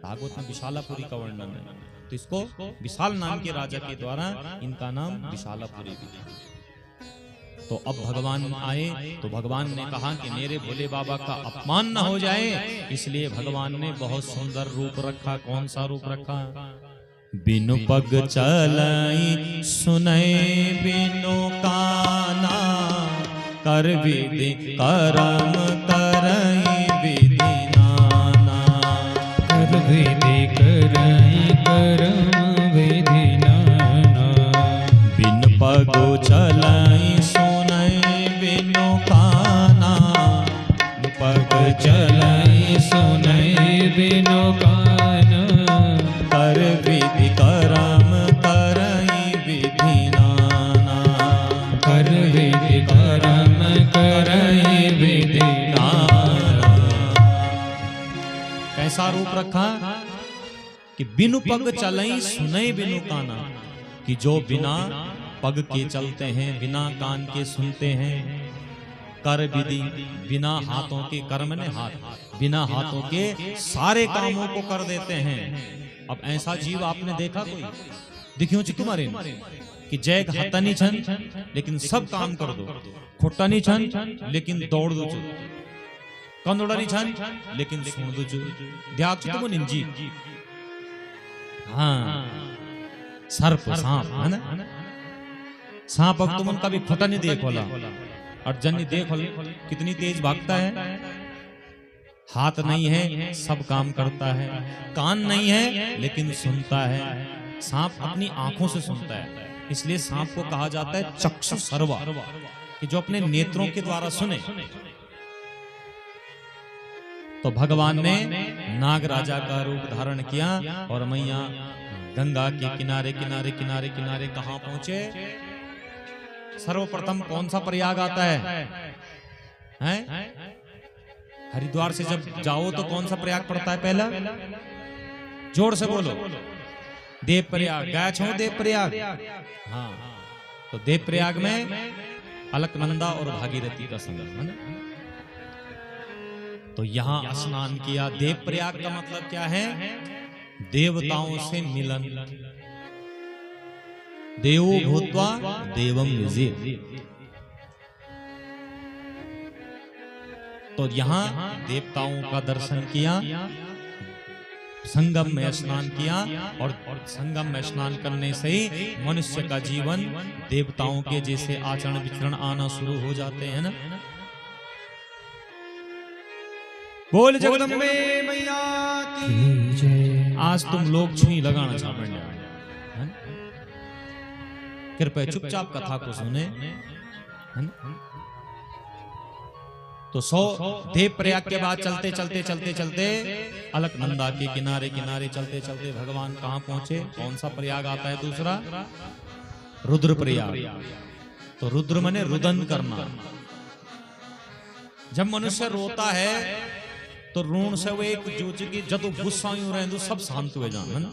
भागवत में विशालापुरी का वर्णन है। तो इसको विशाल नाम के राजा के द्वारा इनका नाम विशालापुरी भी है। तो अब भगवान आए तो भगवान ने कहा कि मेरे भोले बाबा का अपमान न हो जाए, इसलिए भगवान ने बहुत सुंदर रूप रखा। कौन सा रूप रखा? बिनु पग चलाई सुनय बिनु काना, कर विधि करम करई विधि नाना। कर विधि करई करम विधि नाना। बिनु पग चलाई बिनु काना, पग चलाई सुनई बिनु काना। कर विधि करम करई विधि नाना। कर विधि करम करई विधि नाना। कैसा रूप रखा कि बिनु पग चलई सुनई बिनु काना, कि जो बिना पग के चलते हैं, बिना कान के सुनते हैं। कर विधि, बिना हाथों के, कर्म ने हाथ, बिना हाथों के सारे कामों को कर देते हैं। अब ऐसा जीव आपने देखा कोई? दिखियो ची तुम्हारे कि जय हाथा नहीं छन लेकिन सब काम कर दो, खुट्टा नहीं छन लेकिन दौड़ दो, कंदोड़ा नहीं छन लेकिन सुन दो जो ध्यान तुम निंजी। हाँ, सर्प सांप है ना, सांप अब तुम उनका भी खुट्टा नहीं देख होला, और जन्नी देख कितनी तेज भागता है। हाथ नहीं है सब काम करता है, कान नहीं है लेकिन सुनता है। सांप अपनी आंखों से सुनता है, इसलिए सांप को कहा जाता है चक्षु सर्वा, कि जो अपने नेत्रों के द्वारा सुने। तो भगवान ने नाग राजा का रूप धारण किया और मैया गंगा के किनारे किनारे किनारे किनारे कहां पहुंचे? सर्वप्रथम कौन सा प्रयाग आता है? हरिद्वार से जब जाओ तो कौन सा प्रयाग पड़ता है पहला? जोर से बोलो, देव प्रयाग। गया छो देव प्रयाग? हाँ, तो देव प्रयाग में अलकनंदा और भागीरथी का संगम है ना। तो यहाँ स्नान किया। देव प्रयाग का मतलब क्या है? देवताओं से मिलन। देवो भूत्वा देवम युजेत। तो यहाँ देवताओं का दर्शन किया, संगम में स्नान किया, और संगम में स्नान करने से ही मनुष्य का जीवन देवताओं के जैसे आचरण विचरण आना शुरू हो जाते हैं ना। बोल जगदम्बे मैया की जय। आज तुम लोग छुई लगाना चाहते हैं, कृपया चुपचाप कथा को सुने। तो 100 देव प्रयाग के बाद चलते चलते चलते चलते अलकनंदा के किनारे किनारे चलते चलते भगवान कहां पहुंचे? कौन सा प्रयाग आता है दूसरा? रुद्र प्रयाग। तो रुद्र माने रुदन करना। जब मनुष्य रोता है तो रोण से वो एक जोच की जब गुस्सा यूं रहे सब शांत हुए जान।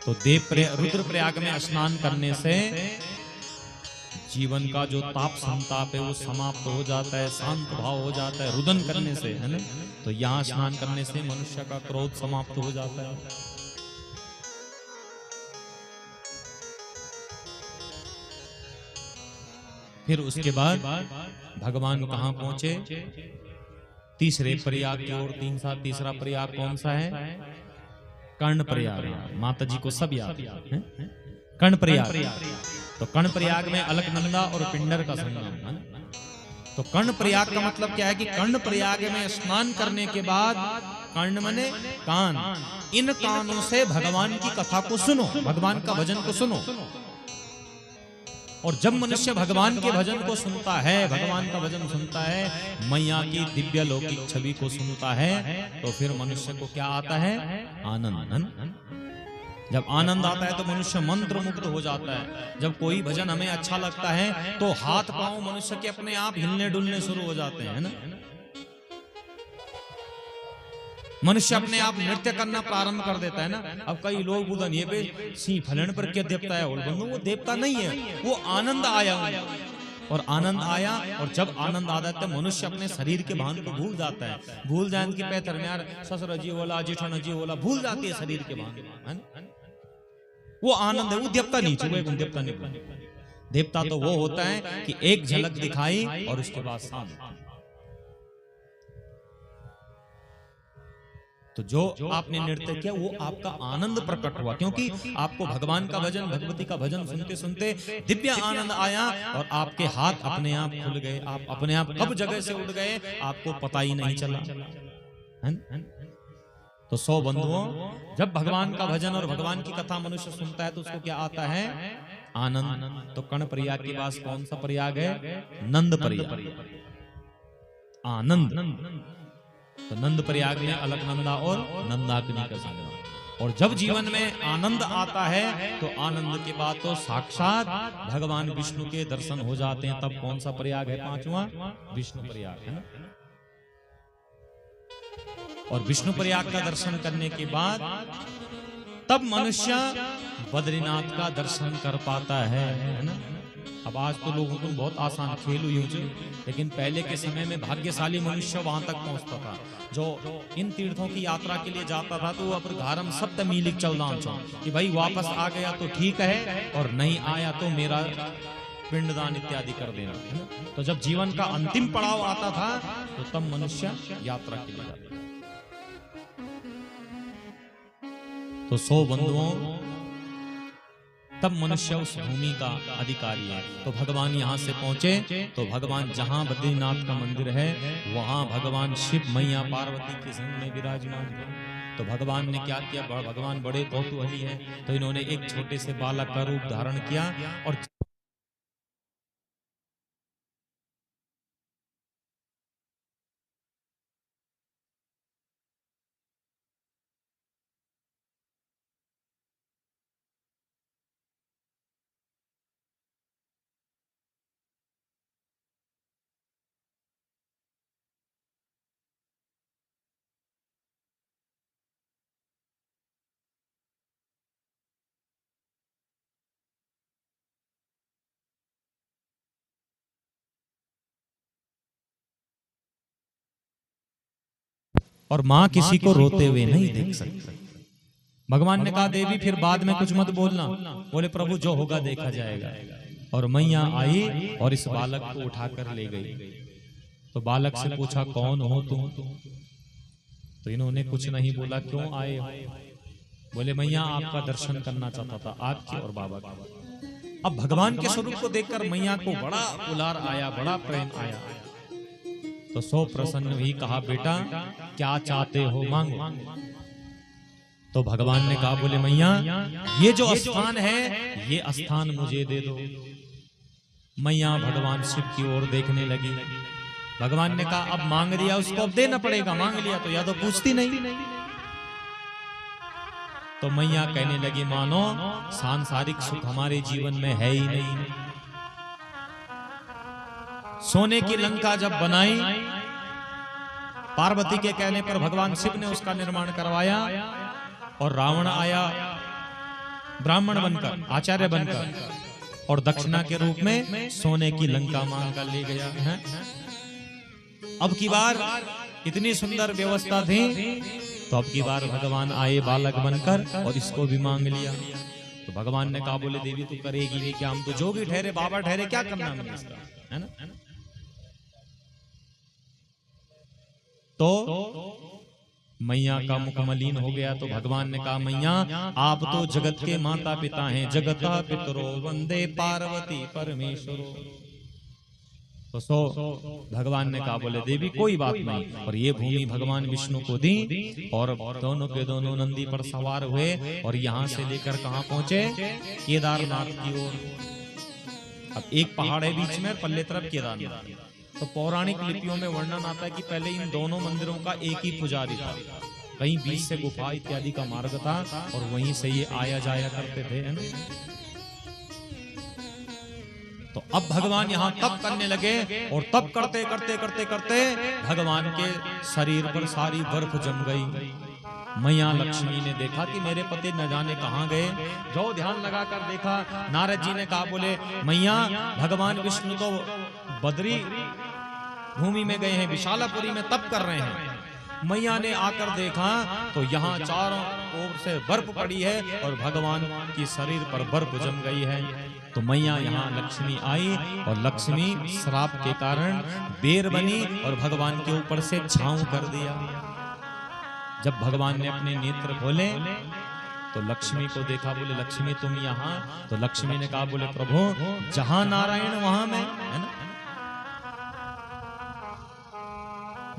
तो रुद्र प्रयाग में स्नान करने से जीवन का जो ताप संताप है वो समाप्त हो जाता है, शांत भाव हो जाता है रुदन करने से, है ना। तो यहाँ स्नान करने से मनुष्य का क्रोध समाप्त हो जाता है। फिर उसके बाद भगवान कहाँ पहुंचे? तीसरे प्रयाग की ओर। तीसरा प्रयाग कौन सा है? कर्ण प्रयाग। माता जी को सब याद है कर्ण प्रयाग। तो कर्ण प्रयाग में अलकनंदा और पिंडर का संगम है। तो कर्ण प्रयाग का मतलब क्या है कि कर्ण प्रयाग में स्नान करने के बाद, कर्ण माने कान, इन कानों से भगवान की कथा को सुनो, भगवान का भजन को सुनो। और जब मनुष्य भगवान के भजन को सुनता है, भगवान का भजन सुनता है, मैया की दिव्य लौकिक छवि को सुनता है, तो फिर मनुष्य को क्या आता है? आनंद। जब आनंद आता है तो मनुष्य मंत्र मुग्ध हो जाता है। जब कोई भजन हमें अच्छा लगता है तो हाथ पांव मनुष्य के अपने आप हिलने डुलने शुरू हो जाते हैं ना। मनुष्य अपने आप नृत्य करना प्रारंभ कर देता है ना। अब कई लोग बुधन ये पे सी फलन पर क्या देवता है, वो देवता नहीं है, वो आनंद आया। और आनंद आया, और जब आनंद आ जाता है मनुष्य अपने शरीर के भान को भूल जाता है। भूल जाने की पैतर में यार ससुर जी बोला, जेठन जी बोला, भूल जाती है शरीर के भान। वो आनंद है, वो देवता नहीं छुए। देवता नहीं, देवता तो वो होता है कि एक झलक दिखाई और उसके बाद शांत। तो जो आपने नृत्य किया वो आपका आनंद प्रकट हुआ, क्योंकि आपको भगवान का भजन, भगवती का भजन सुनते सुनते दिव्य आनंद आया और आपके हाथ अपने आप खुल गए। आप अपने आप कब जगह से उठ गए आपको पता ही नहीं चला। तो 100 बंधुओं, जब भगवान का भजन और भगवान की कथा मनुष्य सुनता है तो उसको क्या आता है? आनंद। तो कर्ण प्रयाग के पास कौन सा प्रयाग है? नंद प्रयाग। आनंद। तो नंद प्रयाग में अलकनंदा और नंदाग्नि का संगम। और जब जीवन में आनंद आता है तो आनंद के बाद तो साक्षात भगवान विष्णु के दर्शन हो जाते हैं। तब कौन सा प्रयाग है? 5वां विष्णु प्रयाग है ना। और विष्णु प्रयाग का दर्शन करने के बाद तब मनुष्य बद्रीनाथ का दर्शन कर पाता है ना। अब आज तो लोगों को बहुत आसान खेल हुई हो, लेकिन पहले के समय में भाग्यशाली मनुष्य वहां तक पहुंचता था। जो इन तीर्थों की यात्रा के लिए जाता था तो वो अपर घारम सप्त मीलिक चलना कि भाई वापस आ गया तो ठीक है, और नहीं आया तो मेरा पिंडदान इत्यादि कर देना है ना। तो जब जीवन का अंतिम पड़ाव आता था तो तब मनुष्य यात्रा के लिए जाता था। तो 100 बंधुओं, तब मनुष्य उस भूमि का अधिकारी है। तो भगवान यहाँ से पहुंचे तो भगवान जहां बद्रीनाथ का मंदिर है वहां भगवान शिव मैया पार्वती के संग में विराजमान है। तो भगवान ने क्या किया? भगवान बड़े कौतूहली हैं, तो इन्होंने एक छोटे से बालक का रूप धारण किया और और मां किसी को रोते हुए नहीं देख सकती। भगवान ने कहा देवी फिर बाद में कुछ मत बोलना। बोले प्रभु जो होगा देखा जाएगा। और मैया आई और इस बालक को उठाकर ले गई। तो बालक से पूछा कौन हो तुम? तो इन्होंने कुछ नहीं बोला। क्यों आए हो? बोले मैया आपका दर्शन करना चाहता था, आपके और बाबा का। अब भगवान के स्वरूप को देखकर मैया को बड़ा उलार आया, बड़ा प्रेम आया। तो सो प्रसन्न हुई, कहा बेटा क्या चाहते हो मांगो। तो भगवान ने कहा, बोले मैया ये जो स्थान है ये स्थान मुझे दे दो। मैया भगवान शिव की ओर देखने लगी। भगवान ने कहा अब मांग लिया उसको अब देना पड़ेगा, मांग लिया तो या तो पूछती नहीं। तो मैया कहने लगी मानो सांसारिक सुख हमारे जीवन में है ही नहीं। सोने की लंका जब बनाई, पार्वती के कहने पर भगवान शिव ने उसका निर्माण करवाया और रावण आया ब्राह्मण बनकर, आचार्य बनकर, और दक्षिणा के रूप में सोने की लंका मांग कर ले गया है। अब की बार इतनी सुंदर व्यवस्था थी तो अब की बार भगवान आए बालक बनकर और इसको भी मांग लिया। तो भगवान ने कहा, बोले देवी तू करेगी नहीं क्या? हम तो जोगी ठहरे, बाबा ठहरे, क्या करना हमें इसका, है ना? तो मैया का मुख मलिन हो गया। तो भगवान ने कहा, मैया आप तो जगत के माता पिता हैं, जगता पितरो वंदे पार्वती परमेश्वरो। तो सो भगवान ने कहा, बोले देवी कोई बात नहीं। और ये भूमि भगवान विष्णु को दी और दोनों के दोनों नंदी पर सवार हुए और यहाँ से लेकर कहाँ पहुंचे? केदारनाथ की ओर। अब एक पहाड़ है बीच में, पल्ले तरफ केदारनाथ। तो पौराणिक लिपियों में वर्णन आता है कि पहले इन दोनों मंदिरों का एक ही पुजारी था। कहीं बीच से गुफा इत्यादि का मार्ग था और वहीं से ये आया जाया करते थे, है ना? तो अब भगवान यहाँ तप करने लगे और तप करते करते करते करते भगवान के शरीर पर सारी बर्फ जम गई। मैया लक्ष्मी ने देखा कि मेरे पति न जाने कहाँ गए। जो ध्यान लगाकर देखा, नारद जी ने कहा, बोले मैया भगवान विष्णु तो बद्री भूमि में गए हैं, विशालापुरी में तप कर रहे हैं। मैया ने आकर देखा तो यहाँ चारों ओर से बर्फ पड़ी है और भगवान की शरीर पर बर्फ जम गई है। तो मैया यहाँ लक्ष्मी आई और लक्ष्मी श्राप के कारण बेर बनी और भगवान के ऊपर से छांव कर दिया। जब भगवान ने अपने नेत्र खोले तो लक्ष्मी को देखा। बोले लक्ष्मी तुम यहाँ? तो लक्ष्मी ने कहा, बोले प्रभु जहां नारायण वहां मैं, है ना?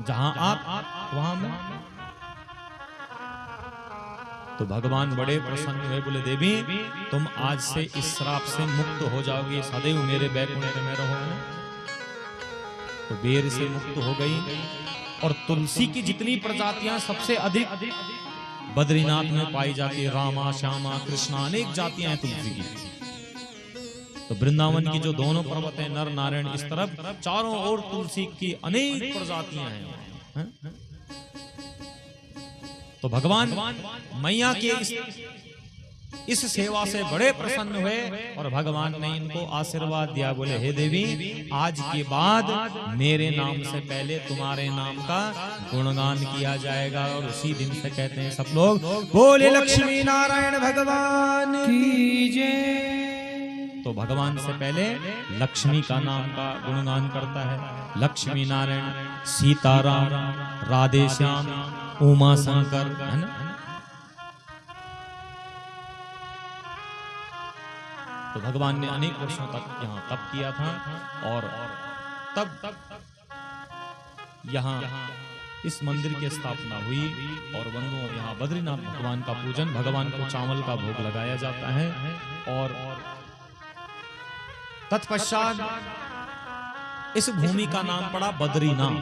जहां आप वहां मैं। तो भगवान बड़े प्रसन्न हुए। बोले देवी तुम आज से इस श्राप से मुक्त हो जाओगी, सदैव मेरे बैकुंठ में रहोगे। तो बेर से मुक्त हो गई। और तुलसी की जितनी प्रजातियां सबसे अधिक बद्रीनाथ में पाई जाती है, रामा श्यामा कृष्णा, अनेक जातियां हैं तुलसी की। तो वृंदावन की जो दोनों पर्वत हैं, नर नारायण, इस तरफ चारों ओर तुलसी की अनेक प्रजातियां हैं। तो भगवान मैया के इस सेवा से बड़े प्रसन्न हुए और भगवान ने इनको आशीर्वाद दिया। बोले हे देवी आज के बाद मेरे नाम से पहले तुम्हारे नाम का गुणगान किया जाएगा। और उसी दिन से कहते हैं सब लोग बोले लक्ष्मी नारायण भगवान की जय। तो भगवान से पहले लक्ष्मी का नाम का गुणगान करता है। लक्ष्मी नारायण, सीताराम, राधे श्याम, उमा शंकर, है ना? तो भगवान ने अनेक वर्षों तक यहाँ तप किया था और तब यहाँ इस मंदिर की स्थापना हुई और बंधुओं यहाँ बद्रीनाथ भगवान का पूजन, भगवान को चावल का भोग लगाया जाता है। और तत्पश्चात इस भूमि का नाम पड़ा बद्रीनाथ।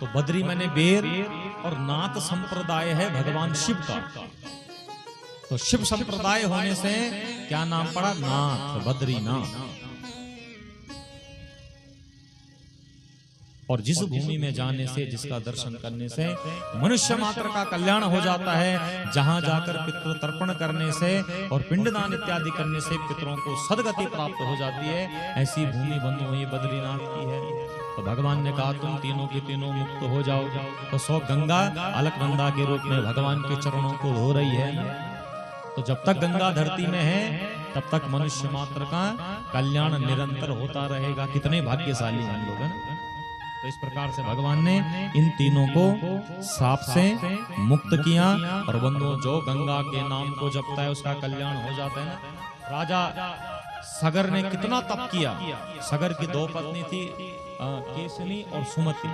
तो बद्री मैंने बेर और नाथ संप्रदाय है भगवान शिव का। तो शिव संप्रदाय होने से क्या नाम पड़ा? नाथ, बद्रीनाथ। और जिस भूमि में जाने से, जिसका दर्शन करने से मनुष्य मात्र का कल्याण हो जाता है, जहां जाकर पितृ तर्पण करने से और पिंडदान इत्यादि करने से पितरों को सदगति प्राप्त हो जाती है, ऐसी भूमि बंधु हुई बद्रीनाथ की है। तो भगवान ने कहा तुम तीनों के तीनों मुक्त हो जाओ। तो सो गंगा अलकनंदा के रूप में भगवान के चरणों को धो रही है। तो जब तक गंगा धरती में है तब तक मनुष्य मात्र का कल्याण निरंतर होता रहेगा। कितने भाग्यशाली हम लोग हैं। तो इस प्रकार से भगवान ने इन तीनों को श्राप से मुक्त किया। और बंधुओं, जो गंगा के नाम को जपता है उसका कल्याण हो जाता है ना। राजा सगर ने कितना तप किया। सगर की दो पत्नी थी, केसनी और सुमति।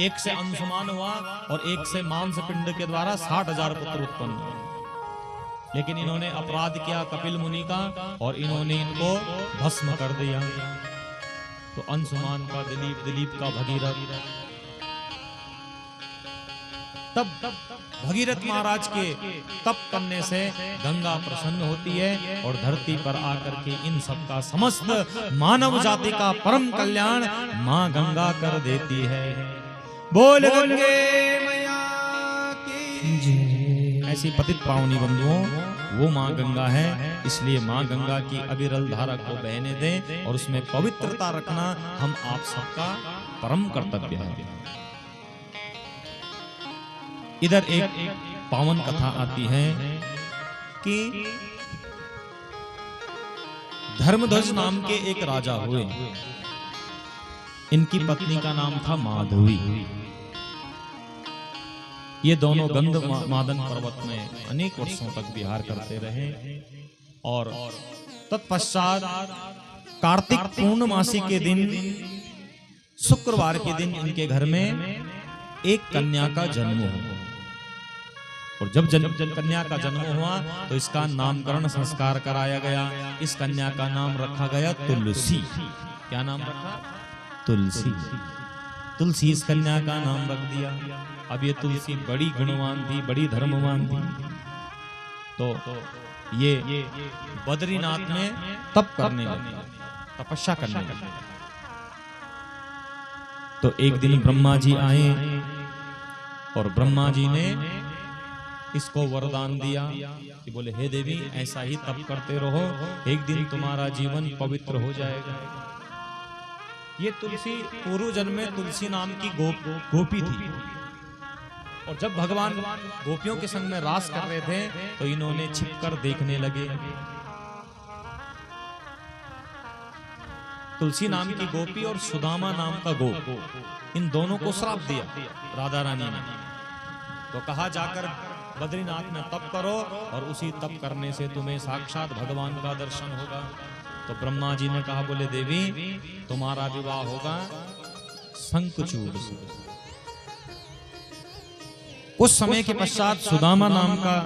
एक से अंशुमान हुआ और एक से मांस पिंड के द्वारा 60,000 पुत्र उत्पन्न हुए। लेकिन इन्होंने अपराध किया कपिल मुनि का और इन्होंने इनको भस्म कर दिया। तो अंशुमान का दिलीप, दिलीप का भगीरथ। तब भगीरथ महाराज के तप करने से गंगा प्रसन्न होती है और धरती पर आकर के इन सब का समस्त मानव जाति का परम कल्याण मां गंगा कर देती है। बोल गंगे मैया की जय। ऐसी पतित पावनी बंधुओं, वो मां गंगा है। इसलिए मां गंगा की अविरल धारा को बहने दें और उसमें पवित्रता रखना हम आप सबका परम कर्तव्य है। इधर एक पावन कथा आती है कि धर्मध्वज नाम के एक राजा हुए। इनकी पत्नी का नाम था माधवी। ये दोनों गंध मादन पर्वत में अनेक वर्षों तक विहार करते रहे। और तत्पश्चात कार्तिक पूर्णमासी के दिन, शुक्रवार के दिन इनके घर में एक कन्या का जन्म हुआ। और जब कन्या का जन्म हुआ तो इसका नामकरण संस्कार कराया गया। इस कन्या का नाम रखा गया तुलसी। क्या नाम रखा? तुलसी। तुलसी इस कन्या का नाम रख दिया। अब ये तुलसी बड़ी गुणवान थी, बड़ी धर्मवान थी। तो ये बद्रीनाथ में तप करने लगी, तपस्या करने लगी। तो एक दिन ब्रह्मा जी आए और ब्रह्मा जी ने इसको वरदान दिया कि बोले, हे देवी, ऐसा ही तप करते रहो, एक दिन तुम्हारा जीवन पवित्र हो जाएगा। ये तुलसी पूर्व जन्म में तुलसी नाम की गोपी थी। और जब भगवान गोपियों के संग में रास कर रहे थे तो इन्होंने छिपकर देखने लगे। तुलसी नाम की गोपी और सुदामा नाम का गोप, इन दोनों को श्राप दिया राधा रानी ने। तो कहा, जाकर बद्रीनाथ में तप करो और उसी तप करने से तुम्हें साक्षात भगवान का दर्शन होगा। तो ब्रह्मा जी ने कहा, बोले देवी, तुम्हारा विवाह होगा शंखचूड़ से। कुछ समय के पश्चात सुदामा नाम का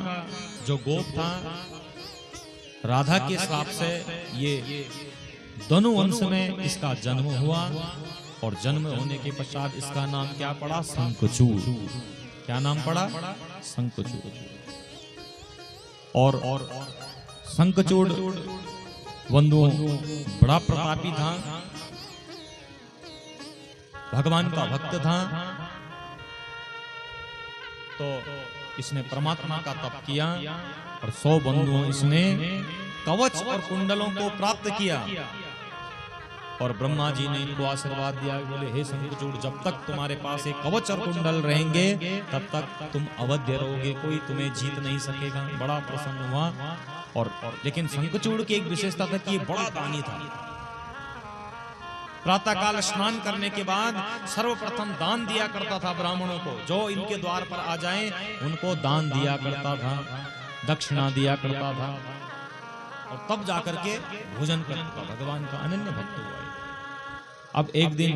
जो गोप था, राधा के श्राप से ये धनु वंश में इसका जन्म हुआ। और जन्म होने के पश्चात इसका नाम क्या पड़ा? शंखचूड़। क्या नाम पड़ा? शंखचूड़। और शंखचूड़ बंधुओं बड़ा प्रतापी था, भगवान का भक्त था। तो इसने परमात्मा का तप किया और 100 बंधुओं इसने कवच और कुंडलों को प्राप्त किया। और ब्रह्मा जी ने इनको आशीर्वाद दिया, बोले, हे शंखचूड़, जब तक तुम्हारे पास एक कवच और कुंडल रहेंगे तब तक तुम अवध्य रहोगे, कोई तुम्हें जीत नहीं सकेगा। बड़ा प्रसन्न हुआ। और लेकिन शंखचूड़ की एक विशेषता था कि ये बड़ा दानी था। प्रातःकाल स्नान करने के बाद सर्वप्रथम दान दिया करता था ब्राह्मणों को। जो इनके द्वार पर आ जाएं उनको दान दिया करता था, दक्षिणा दिया करता था और तब जाकर के भोजन करता था। भगवान का अनन्य भक्त हुआ। अब एक दिन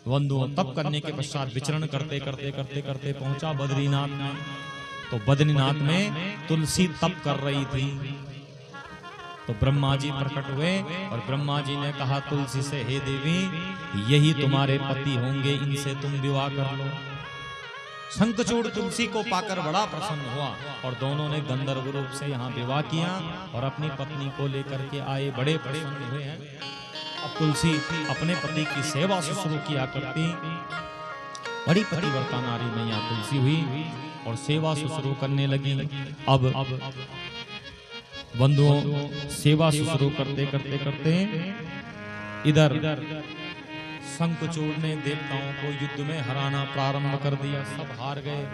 बंधुओं तप करने के पश्चात विचरण करते करते करते करते पहुंचा बद्रीनाथ में। तो बद्रीनाथ में तुलसी तप कर रही थी। तो ब्रह्मा जी प्रकट हुए और ब्रह्मा जी ने कहा तुलसी से, हे देवी, यही तुम्हारे पति होंगे, इनसे तुम विवाह कर लो। शंखचूड़ तुलसी को पाकर बड़ा प्रसन्न हुआ और दोनों ने गंधर्व रूप से यहाँ विवाह किया और अपनी पत्नी को लेकर के आए। बड़े प्रसन्न हुए हैं। अब तुलसी अपने पति की सेवा शुरू किया करती। बड़ी पतिव्रता नारी मैया तुलसी हुई और सेवा शुरू करने लगी। अब बंधुओं सेवा शुरू करते करते करते इधर शंखचूड़ ने देवताओं को युद्ध में हराना प्रारंभ कर दिया। सब हार गए।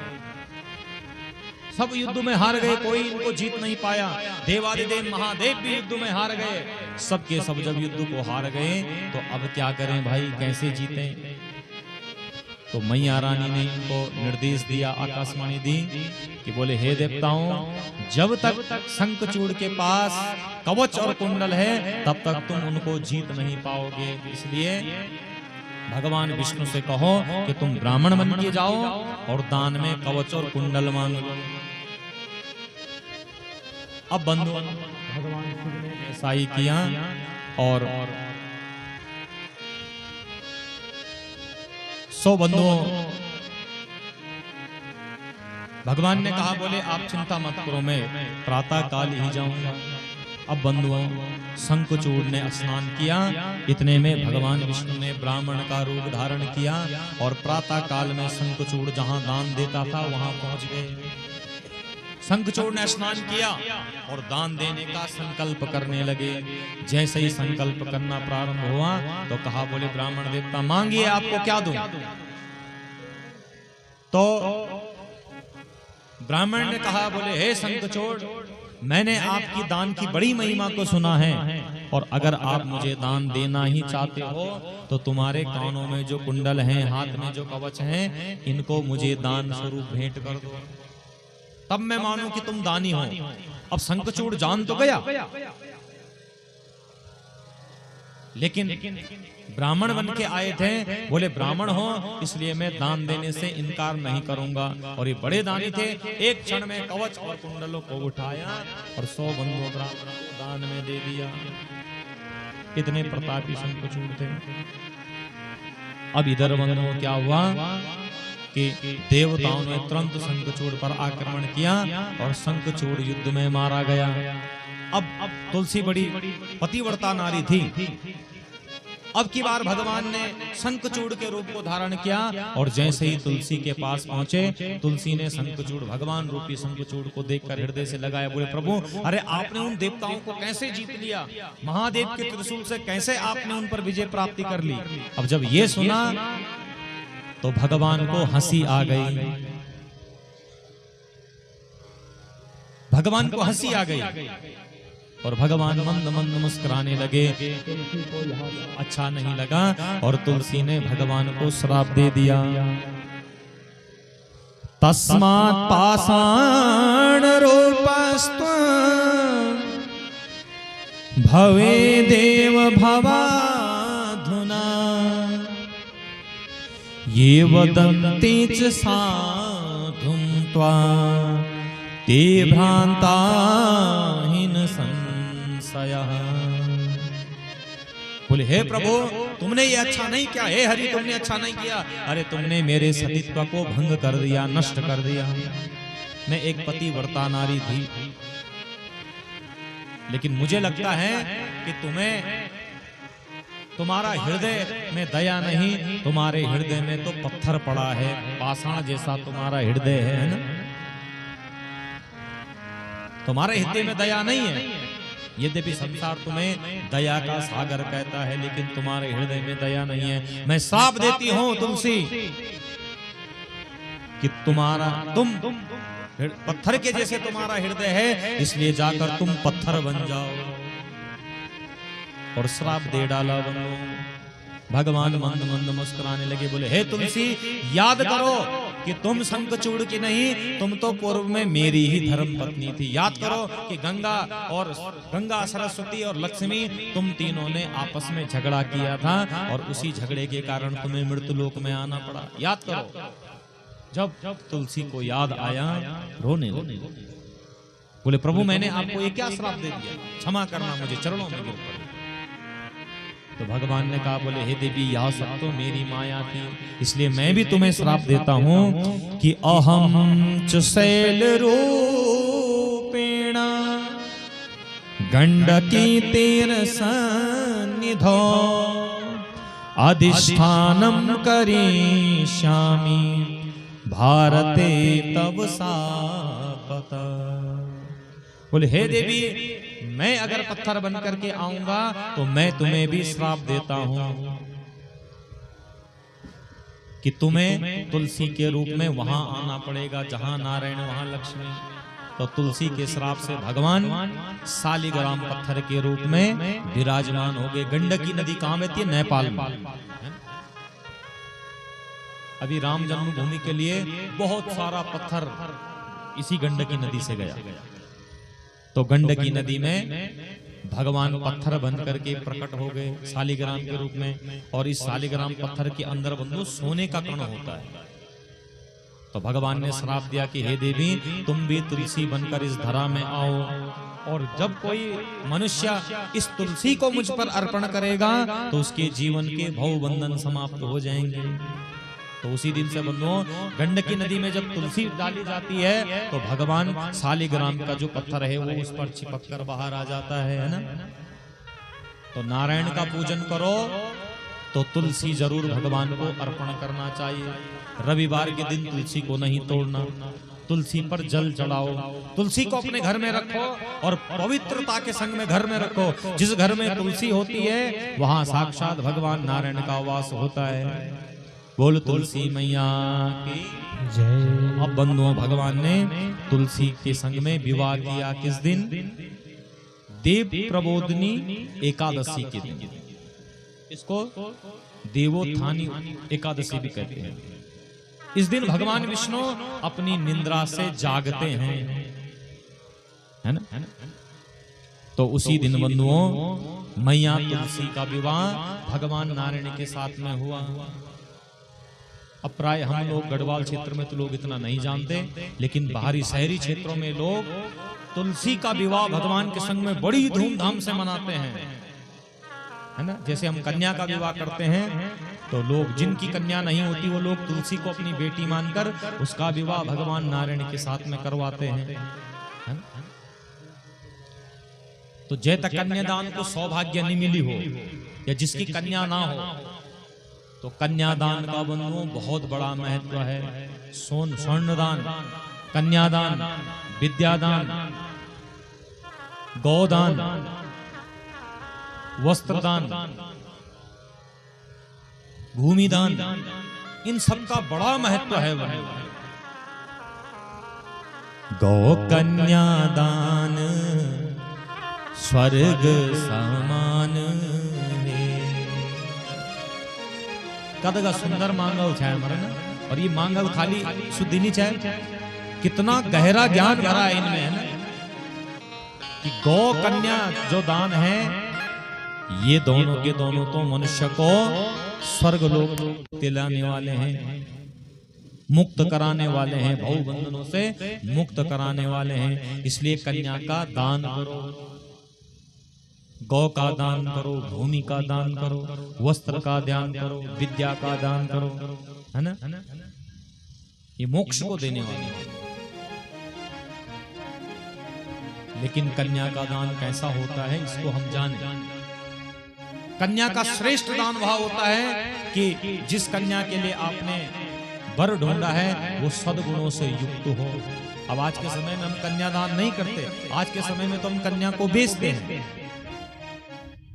सब युद्ध में हार गए, कोई इनको जीत नहीं पाया। देवादिदेव महादेव भी युद्ध में हार गए। सबके सब जब युद्ध को हार गए तो अब क्या करें भाई, कैसे जीतें? तो मैया रानी ने इनको निर्देश दिया, आकाशवाणी दी कि बोले हे देवताओं, जब तक शंखचूड़ के पास कवच और कुंडल है तब तक तुम उनको जीत नहीं पाओगे। इसलिए भगवान विष्णु से कहो कि तुम ब्राह्मण बन के जाओ और दान में कवच और कुंडल मांग लो। अब बंधु भगवान शिव ने ऐसा ही किया और 100 बंधुओं भगवान ने कहा, बोले आप चिंता मत करो, मैं प्रातः काल ही जाऊंगा। अब बंधुओं शंखचूड़ ने स्नान किया। इतने में भगवान विष्णु ने ब्राह्मण का रूप धारण किया और प्रातः काल में शंखचूड़ जहां दान देता था वहां पहुंच गए। शंखचूड़ ने स्नान किया और दान देने का संकल्प करने लगे। जैसे ही संकल्प करना प्रारंभ हुआ तो कहा, बोले ब्राह्मण देवता मांगिए, आपको क्या दूं? तो ब्राह्मण ने कहा, बोले हे शंखचूड़, मैंने आपकी दान की बड़ी महिमा को सुना है और अगर आप मुझे दान देना ही चाहते हो तो तुम्हारे कानों में जो कुंडल हैं, हाथ में जो कवच हैं, इनको मुझे दान स्वरूप भेंट कर दो, तब मैं मानूं कि तुम दानी हो। अब शंखचूड़ जान तो गया, लेकिन ब्राह्मण बन के आए थे, बोले ब्राह्मण हो इसलिए मैं दान देने से इनकार नहीं करूंगा। और ये बड़े दानी थे, एक क्षण में कवच और कुंडलों को उठाया और 100 बंधुओं ब्राह्मण को दान में दे दिया। कितने प्रतापी शंखचूड़ थे। अब इधर बंधुओं क्या हुआ कि देवताओं ने तुरंत शंखचूड़ पर आक्रमण किया और शंखचूड़ युद्ध में मारा गया। अब तुलसी बड़ी पतिव्रता नारी थी। अब की बार भगवान ने शंखचूड़ के रूप को धारण किया और जैसे ही तुलसी के पास पहुंचे, तुलसी ने शंखचूड़, भगवान रूपी शंखचूड़ को देखकर हृदय से लगाया। बोले प्रभु, अरे आपने उन देवताओं को कैसे जीत लिया? महादेव के त्रिशूल से कैसे आपने उन पर विजय प्राप्ति कर ली? अब जब ये सुना तो भगवान को हंसी आ गई। भगवान को हंसी आ गई और भगवान मंद मंद मुस्कुराने लगे। तुलसी को अच्छा नहीं लगा और तुलसी ने भगवान को श्राप दे दिया। तस्मात् पाषाण रूपस्त्वं भवे देव भवाधुना ये वदन्ति च साधुं त्वां ते भ्रान्ता हीन संशयः। बोले हे प्रभु, तुमने ये अच्छा नहीं किया। हे हरि, तुमने अच्छा नहीं किया। अरे तुमने मेरे सतीत्व को भंग कर दिया, नष्ट कर दिया। मैं एक पतिव्रता नारी थी, लेकिन मुझे लगता है कि तुम्हें, तुम्हारा हृदय में दया नहीं, तुम्हारे हृदय में तो पत्थर पड़ा है, पाषाण जैसा तुम्हारा हृदय है ना। तुम्हारे हृदय में दया नहीं है। यद्यपि संसार तुम्हें दया का सागर कहता है, लेकिन तुम्हारे हृदय में दया नहीं है। मैं श्राप देती हूं तुलसी कि तुम पत्थर के जैसे तुम्हारा हृदय है, इसलिए जाकर तुम पत्थर बन जाओ। और श्राप दे डाला। भगवान मंद मंद मुस्कुराने लगे। बोले हे तुलसी, याद करो कि तुम शंखचूड़ की नहीं, तुम तो पूर्व में मेरी ही धर्म पत्नी थी। याद करो कि गंगा सरस्वती और लक्ष्मी, तुम तीनों ने आपस में झगड़ा किया था और उसी झगड़े के कारण तुम्हें मृत्युलोक में आना पड़ा। याद करो। जब तुलसी को याद आया, रोने लगी। बोले प्रभु, मैंने आपको ये क्या श्राप दे दिया? क्षमा करना, मुझे चरणों में गिर पड़े। तो भगवान ने कहा, बोले हे देवी, यह सब तो मेरी माया थी, इसलिए मैं भी तुम्हें श्राप देता हूं कि अहम च शैल रूपेण गंडकी तीर सन्निधौ अधिष्ठानम करिष्यामि भारते तव शापत। बोले हे देवी, मैं अगर पत्थर बन करके आऊंगा तो मैं तुम्हें भी श्राप देता हूं कि तुम्हें तुलसी के रूप में वहां आना पड़ेगा जहां नारायण वहां लक्ष्मी। तो तुलसी के श्राप से भगवान सालिग्राम पत्थर के रूप में विराजमान हो गए। गंडकी नदी कहां बहती है? नेपाल में। अभी राम जन्मभूमि के लिए बहुत सारा पत्थर इसी गंडकी नदी से गया। तो गंडकी नदी में भगवान पत्थर बन करके प्रकट हो गए सालिग्राम के रूप में। और इस सालिग्राम पत्थर के अंदर बंधु सोने का कण होता है। तो भगवान ने श्राप दिया कि हे देवी, तुम भी तुलसी बनकर इस धरा में आओ, और जब कोई मनुष्य इस तुलसी को मुझ पर अर्पण करेगा तो उसके जीवन के भव बंधन समाप्त हो जाएंगे। तो उसी दिन से बंधुओं, गंडकी नदी में जब तुलसी डाली जाती है तो भगवान सालिग्राम का जो पत्थर है वो उस पर चिपक कर बाहर आ जाता है ना। तो नारायण का पूजन करो तो तुलसी जरूर भगवान को अर्पण करना चाहिए। रविवार के दिन तुलसी को नहीं तोड़ना, तुलसी पर जल चढ़ाओ, तुलसी को अपने घर में रखो और पवित्रता के संग में घर में रखो। जिस घर में तुलसी होती है वहां साक्षात भगवान नारायण का वास होता है। बोल तुलसी मैया की जय। अब बंधुओं, भगवान ने तुलसी के संग में विवाह किया। किस दिन? देव प्रबोधनी एकादशी के दिन। इसको देवोत्थानी एकादशी भी कहते हैं। इस दिन भगवान विष्णु अपनी निद्रा से जागते हैं, है ना। तो उसी दिन बंधुओं मैया तुलसी का विवाह भगवान नारायण के साथ में हुआ। अब प्राय हम लोग गढ़वाल क्षेत्र में तो लोग इतना नहीं जानते, लेकिन बाहरी शहरी क्षेत्रों में लोग तुलसी का विवाह भगवान के संग में बड़ी धूमधाम से मनाते हैं, है ना। जैसे हम कन्या का विवाह करते हैं तो लोग, जिनकी कन्या नहीं होती वो लोग तुलसी को अपनी बेटी मानकर उसका विवाह भगवान नारायण के साथ में करवाते हैं, है ना? तो जय तक कन्यादान को सौभाग्य नहीं मिली हो या जिसकी कन्या ना हो, तो कन्यादान का बंधुओं बहुत बड़ा महत्व है। स्वर्णदान, कन्यादान, विद्यादान, गौदान, वस्त्रदान, भूमिदान, इन सब का बड़ा महत्व है। गौ कन्यादान स्वर्ग समान कदगा सुंदर मांगल छाया हमारा ना। और ये मांगल खाली शुद्धि नहीं चाहे, कितना गहरा ज्ञान भरा है इनमें, है ना। कि गौ कन्या जो दान है, ये दोनों के दोनों तो मनुष्य को स्वर्ग लोक दिलाने वाले हैं, मुक्त कराने वाले हैं, भव बंधनों से मुक्त कराने वाले हैं। इसलिए कन्या का दान करो, गौ का दान करो, भूमि का दान करो, वस्त्र का दान करो, विद्या का दान करो, है ना। ये मोक्ष को देने वाले हैं। लेकिन कन्या का दान कैसा होता है इसको हम जाने। कन्या का श्रेष्ठ दान वह होता है कि जिस कन्या के लिए आपने वर ढूंढा है वो सद्गुणों से युक्त हो। अब आज के समय में हम कन्यादान नहीं करते, आज के समय में तो हम कन्या को बेचते हैं,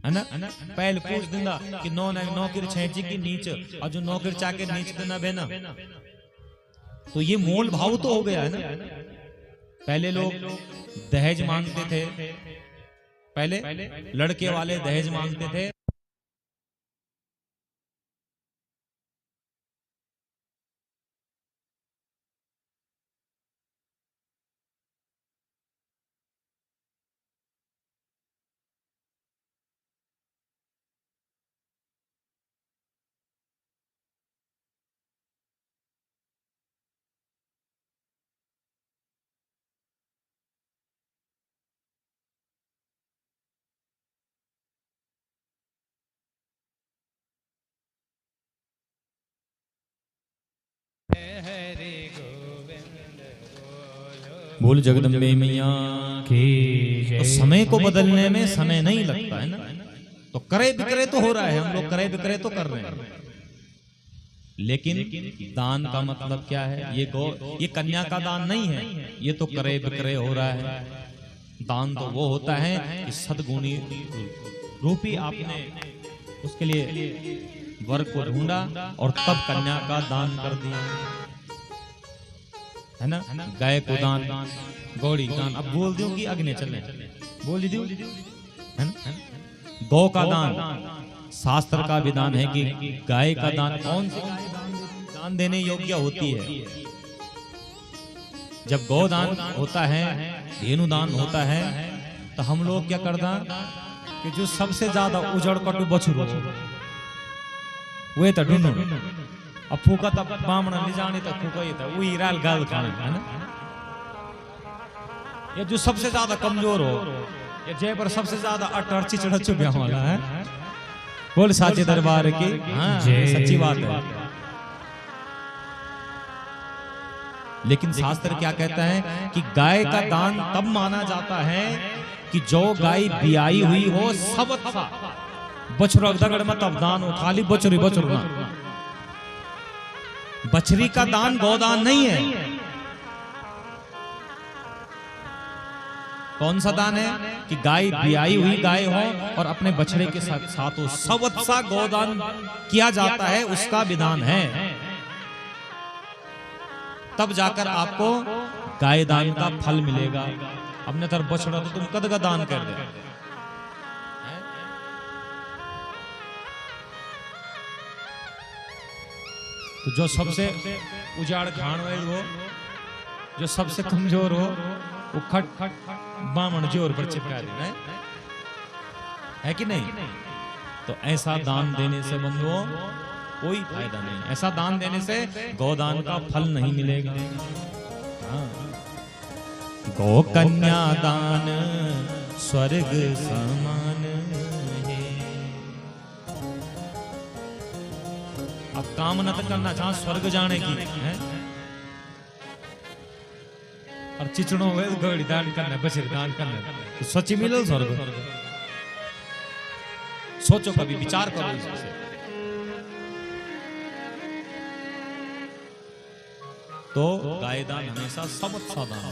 है ना। पहले पूछ देना कि नौकर छेची की नीच, और जो नौकर चाके नीच देना बेना, तो ये मोल भाव तो हो गया है ना। पहले लोग दहेज मांगते थे, पहले लड़के वाले दहेज मांगते थे। बोल जगदम्बे मैया की जय। तो समय को बदलने में समय नहीं लगता है ना। तो क्रय विक्रय तो हो रहा है, हम लोग क्रय विक्रय तो कर रहे हैं, लेकिन दान का मतलब क्या है? ये कन्या का दान नहीं है, ये तो क्रय विक्रय हो रहा है। दान तो वो होता है कि सद्गुणी रूपी आपने उसके लिए वर को ढूंढा और तब कन्या का दान कर दिया, है ना। गाय को दान, गौड़ी दान। अब बोल दूं कि अग्नि चले, बोल दूं, है ना। गौ का दान, शास्त्र का विधान है कि गाय का दान कौन सी दान देने योग्य होती है। जब गौदान होता है, धेनु दान होता है, तो हम लोग क्या करता कि जो सबसे ज्यादा उजड़ कटु बछरू वे तो ढूंढो। अब फूका तब बामणा ले जाने तो फूका ही था, वो हीराल गाल खाना, है ना। या जो सबसे ज्यादा कमजोर हो, या जय पर सबसे ज्यादा अटर चिचड़ चुभ्या वाला है, बोल साचे दरबार की। हाँ, सच्ची बात है। लेकिन शास्त्र क्या कहता है कि गाय का दान तब माना जाता है कि जो गाय बियाई हुई हो, सब अच्छा बछरू दगड़ में तब दान हो, खाली बछरी बछरू ना। बछरी का दान गौदान नहीं है। कौन सा दान है कि गाय बियाई हुई गाय हो और अपने बछड़े के साथ हो, सब अच्छा गौदान किया जाता है, उसका विधान है। तब जाकर आपको गाय दान का फल मिलेगा। अपने तरफ बछड़ा तो तुम कद का दान कर दे। तो जो सबसे उजाड़ खान वाली हो, जो सबसे कमजोर हो, वो खट बामण जोर पर चिपका देना है कि नहीं। तो ऐसा दान देने से बंधुओं कोई फायदा नहीं। ऐसा दान देने से गौदान का फल नहीं मिलेगा। हाँ। गौ कन्या दान स्वर्ग समान है। अब कामना तो करना चाह स्वर्ग जाने की है, और चिचड़ों में गौड़ी दान करना, बछड़ी दान करना, तो सच्ची मिलो स्वर्ग। सोचो, कभी विचार करो इससे। तो गाय दान हमेशा सबसे दान हो।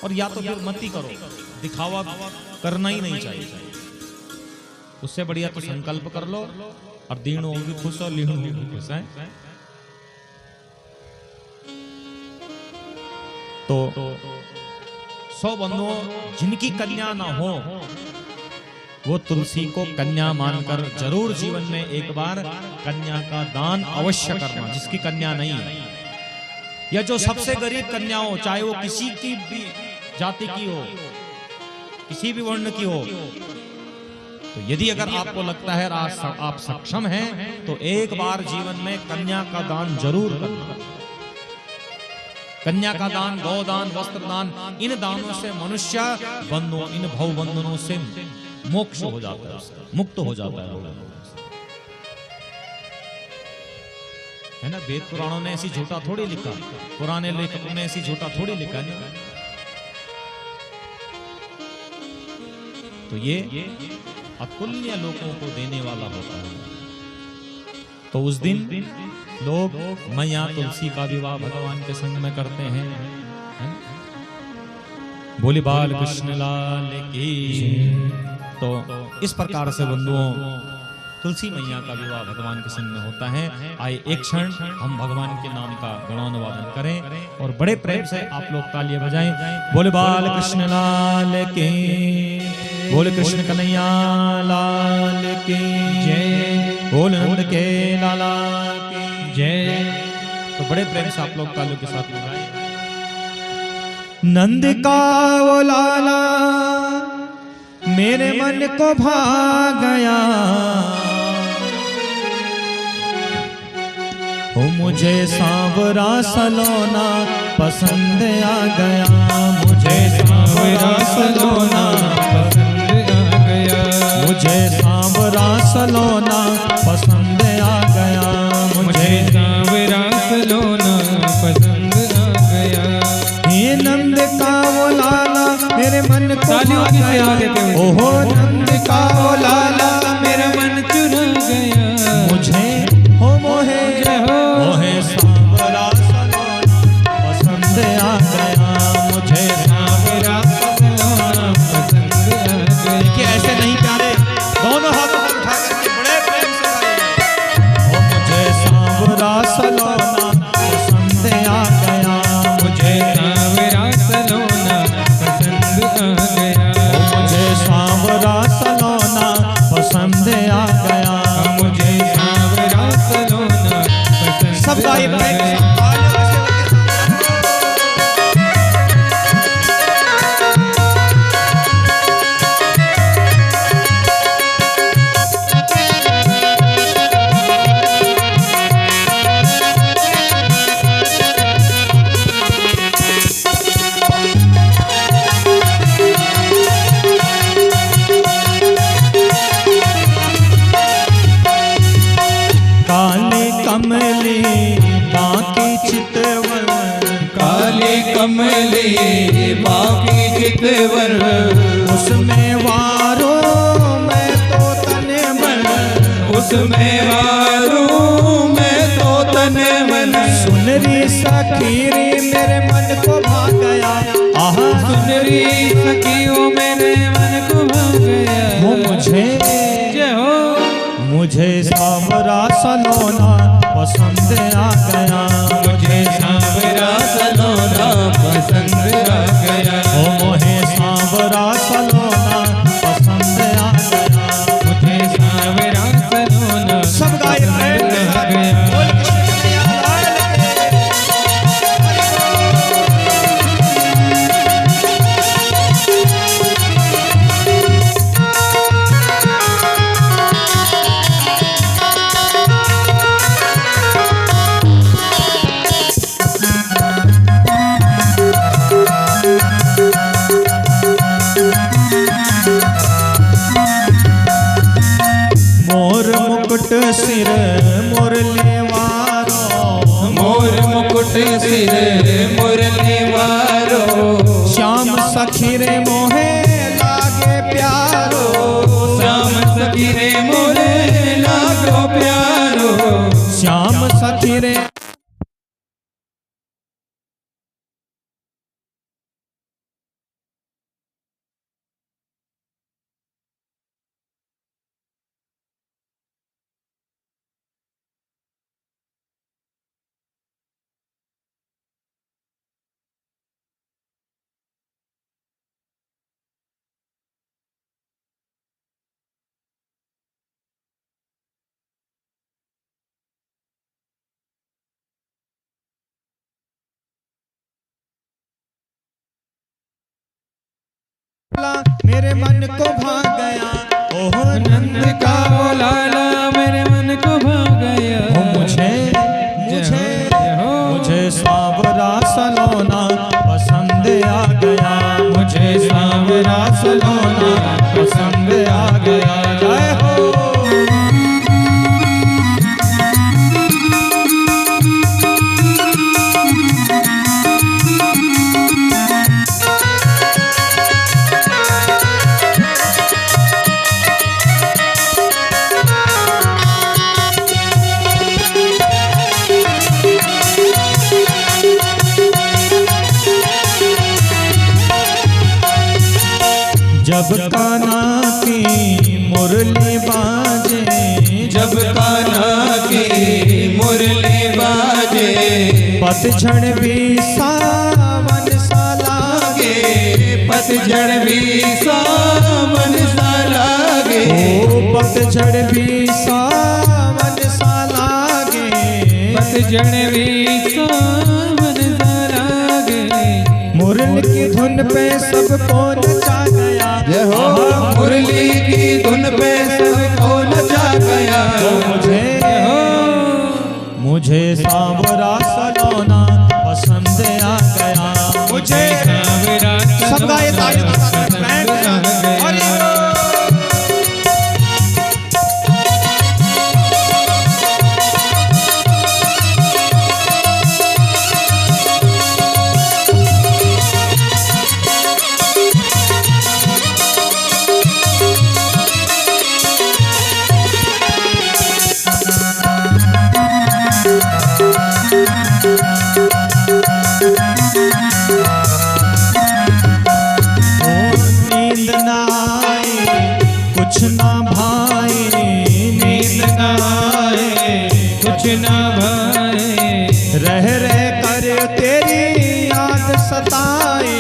और या तो फिर मत ही करो, दिखावा करना ही नहीं चाहिए। उससे बढ़िया तो संकल्प कर लो, और दीनों भी खुश और लीनों भी खुश है। तो 100 बंधुओं जिनकी कन्या ना हो, वो तुलसी को कन्या मानकर जरूर जीवन में एक बार कन्या का दान अवश्य करना। जिसकी कन्या नहीं है, या जो सबसे गरीब कन्या हो, चाहे वो किसी की भी जाति की हो, किसी भी वर्ण की हो, तो यदि अगर आपको लगता है आप सक्षम हैं, तो एक बार जीवन में कन्या का दान जरूर करना। कन्या का दान, गौदान, वस्त्र दान, इन दानों से मनुष्य बंधुओं, इन भव बंधनों से मोक्ष हो जाता है, मुक्त हो जाता है ना। वेद पुराणों ने ऐसी झूठा थोड़ी लिखा, पुराने लेखकों ने ऐसी झूठा थोड़ी लिखा नहीं। तो ये अतुल्य लोगों को देने वाला होता है। तो उस दिन लोग मैया तुलसी का विवाह भगवान के संग में करते हैं। बोले बाल कृष्ण लाल की। तो इस प्रकार से बंधुओं तुलसी मैया का विवाह भगवान के संग में होता है। आइए एक क्षण हम भगवान के नाम का गणानुवादन करें और बड़े प्रेम से आप लोग तालियां बजाएं। बोले बाल कृष्ण लाल की, बोले कृष्ण कन्हैया लाल की जय, बोले नंद के लाला की जय। तो बड़े प्रेम से आप लोग तालियों के साथ बजाएं। नंद का वो लाला मेरे मन को भा गया, ओ मुझे सांवरा सलोना पसंद आ गया, मुझे सांवरा सलोना पसंद आ गया, मुझे सांवरा सलोना पसंद आ गया, मुझे सांवरा सलोना पसंद आ गया। हे नंद का वो लाला मेरे मन को भा गया, ओहो नंद का वो लाला मेरा मन चुरा गया, मुझे हो मोहे मोहे सांवरा सलोना पसंद आ गया, मुझे सांवरा सलोना पसंद आ गया। देखिए ऐसे नहीं प्यारे, दोनों हाथों को उठा करके बड़े प्रेम से गाए बैठ कमली बाकी चितवर, काले कमली बाकी चितवर, उसमें वारो मैं तो तने मन, उसमें वारो मैं तो तने मन। सुनरी सखीरी मेरे मन को भा गया, आहा सुनरी सखियों मेरे मन को भा गया। वो मुझे मुझे सांवरा सलोना पसंद आ गया, मुझे सांवरा सलोना पसंद आ गया। ओ मोहे सांवरा सलोना पसंद आ गया, मुझे सांवरा सलोना सब गाय पसंद आ गया। सिर मुरली वारो, मोर मुकुट सिर मुरली वारो, श्याम सखी रे मोहे लागे प्यारो, श्याम सखी रे मोरे लागो प्यारो, श्याम सखी रे मेरे मन को भा गया, ओहो नंद का वो लाला मेरे मन को भा गया। ओ मुझे मुझे मुझे सांवरा सलोना पसंद आ गया, मुझे सांवरा सलोना पसंद आ गया। जय हो जब कान्हा की मुरली बाजे, जब कान्हा की मुरली बाजे, पतझड़ भी सावन सा लागे, पतझड़ भी सावन सा लागे, ओ पतझड़ भी सावन सा लागे, पतझड़ भी सावन सा लागे। मुरली की धुन पे सबको नचा गया, जय हो मुरली की धुन पे सबको नचा गया। मुझे सांवरा सलोना पसंद आ गया, मुझे सांवरा सब गाए ताली पसंद आ गया। कुछ ना भाई नींद ना आए, कुछ ना भाए, रह रह कर तेरी याद सताए,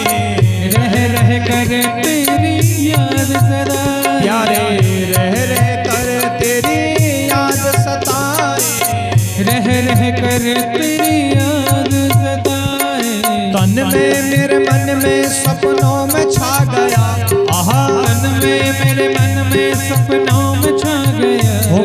रह रह कर तेरी याद सताए, प्यारे रह रह कर तेरी याद सताए, रह रह कर कर तेरी याद सताए। तन में मेरे मन में सपनों में छा गया, आहा तन में मेरे मन में सपनों में छा गया। हो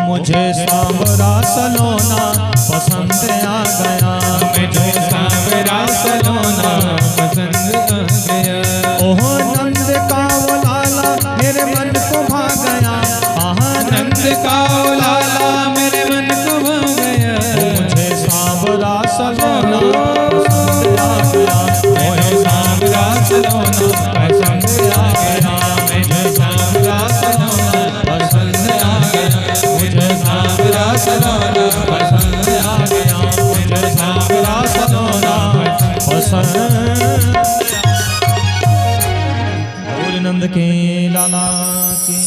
मुझे सांवरा सलोना पसंद आ गया, मुझे सांवरा सलोना पसंद आ गया। ओहो नंद का वो लाला मेरे मन को भा गया, आहा नंद का वो लाला मेरे मन को भा गया। मुझे सांवरा सलोना पसंद आ गया, मुझे सांवरा सलोना पसंद आ गया। मुझे सांवरा सलोना पसंद आ गया। मुझे सांवरा सलोना पसंद आ गया। मुझे सांवरा सलोना पसंद। बोल नंद के लाला की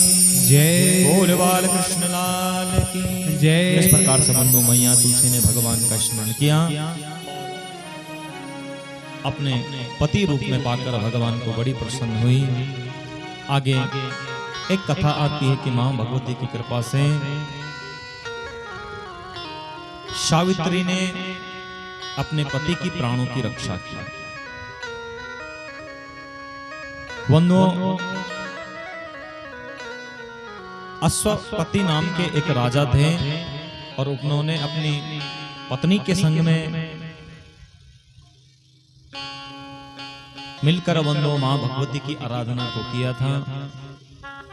जय। बोल बाल कृष्ण लाल की जय। इस प्रकार से बंधु मैया तुलसी ने भगवान का स्मरण किया, अपने पति रूप में पाकर भगवान को बड़ी प्रसन्न हुई। आगे एक कथा आती है कि मां भगवती की कृपा से सावित्री ने अपने पति की प्राणों की रक्षा की। बंधुओं, अश्वपति नाम के एक राजा थे और उन्होंने अपनी पत्नी के संग में मिलकर बंधुओं मां भगवती की आराधना को किया था,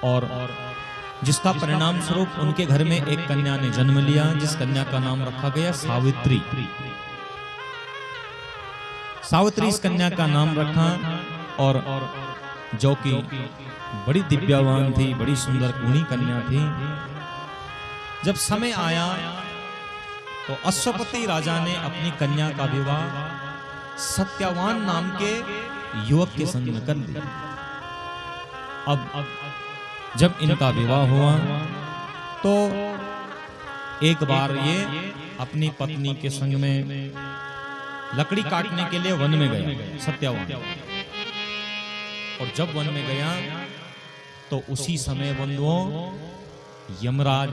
और जिसका परिणाम स्वरूप उनके घर में एक कन्या ने जन्म लिया, जिस कन्या का नाम रखा गया सावित्री। सावित्री इस कन्या का नाम रखा, और जो कि बड़ी दिव्यवान थी, बड़ी सुंदर गुणी कन्या थी। जब समय आया तो अश्वपति राजा ने अपनी कन्या का विवाह सत्यवान नाम के युवक के संग में कर लिया। अब जब इनका विवाह हुआ तो एक बार ये अपनी पत्नी के संग में लकड़ी काटने के लिए वन में गया, सत्यवान। और जब वन में गया तो उसी समय बंधुओं यमराज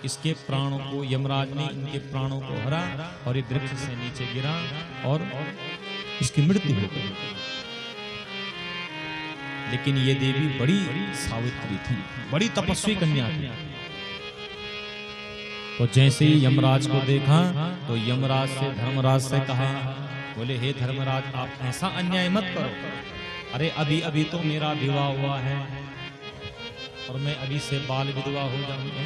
इसके प्राणों को, यमराज ने इनके प्राणों को हरा और ये वृक्ष से नीचे गिरा और इसकी मृत्यु हो गई। लेकिन ये देवी बड़ी सावित्री थी, बड़ी तपस्वी कन्या थी। तो जैसे ही यमराज को देखा तो यमराज से, धर्मराज से कहा, बोले हे धर्मराज, आप ऐसा अन्याय मत करो। अरे अभी अभी तो मेरा विवाह हुआ है और मैं अभी से बाल विधवा हो जाऊंगा।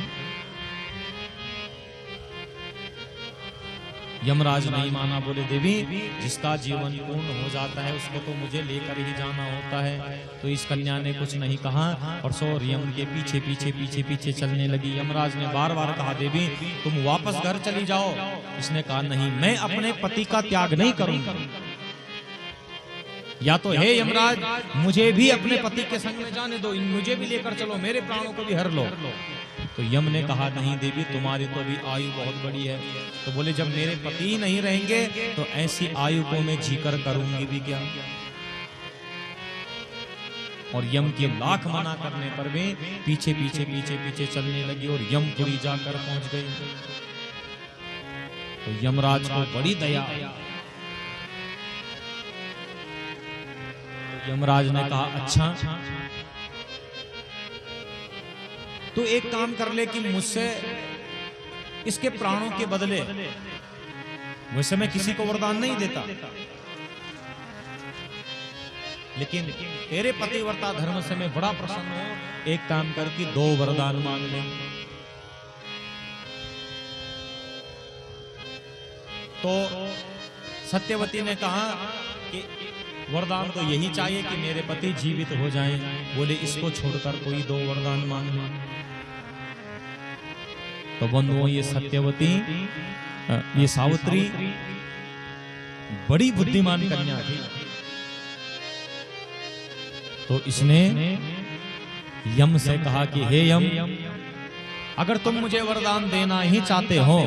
यमराज नहीं माना, बोले देवी जिसका जीवन पूर्ण हो जाता है उसको तो मुझे लेकर ही जाना होता है। तो इस कन्या ने कुछ नहीं कहा और सौर यम के पीछे पीछे पीछे पीछे चलने लगी। यमराज ने बार बार कहा, देवी तुम वापस घर चली जाओ। इसने कहा, नहीं, मैं अपने पति का त्याग नहीं करूंगा। या तो हे यमराज मुझे भी अपने पति के संग में जाने दो, मुझे भी लेकर चलो, मेरे प्राणों को भी हर लो। तो यम ने कहा, नहीं देवी तुम्हारी तो अभी आयु बहुत बड़ी है। तो बोले जब मेरे पति ही नहीं रहेंगे तो ऐसी आयु को मैं जीकर करूंगी भी क्या। और यम के लाख मना करने पर भी पीछे पीछे पीछे पीछे चलने लगी और यमपुरी जाकर पहुंच गई। तो यमराज को बड़ी दया। यमराज ने कहा, अच्छा तो एक काम कर ले कि मुझसे इसके प्राणों के बदले, वैसे मैं किसी को वरदान नहीं देता, लेकिन तेरे पतिव्रता धर्म से मैं बड़ा प्रसन्न हूं। एक काम कर कि 2 वरदान मांग ले। तो सत्यवती ने कहा कि वरदान तो यही चाहिए कि मेरे पति जीवित हो जाएं। बोले इसको छोड़कर कोई 2 वरदान मांग लो। तो बंधुओं ये सत्यवती, ये सावित्री बड़ी बुद्धिमान कन्या थी। तो इसने यम से कहा कि हे यम, अगर तुम मुझे वरदान देना ही चाहते हो,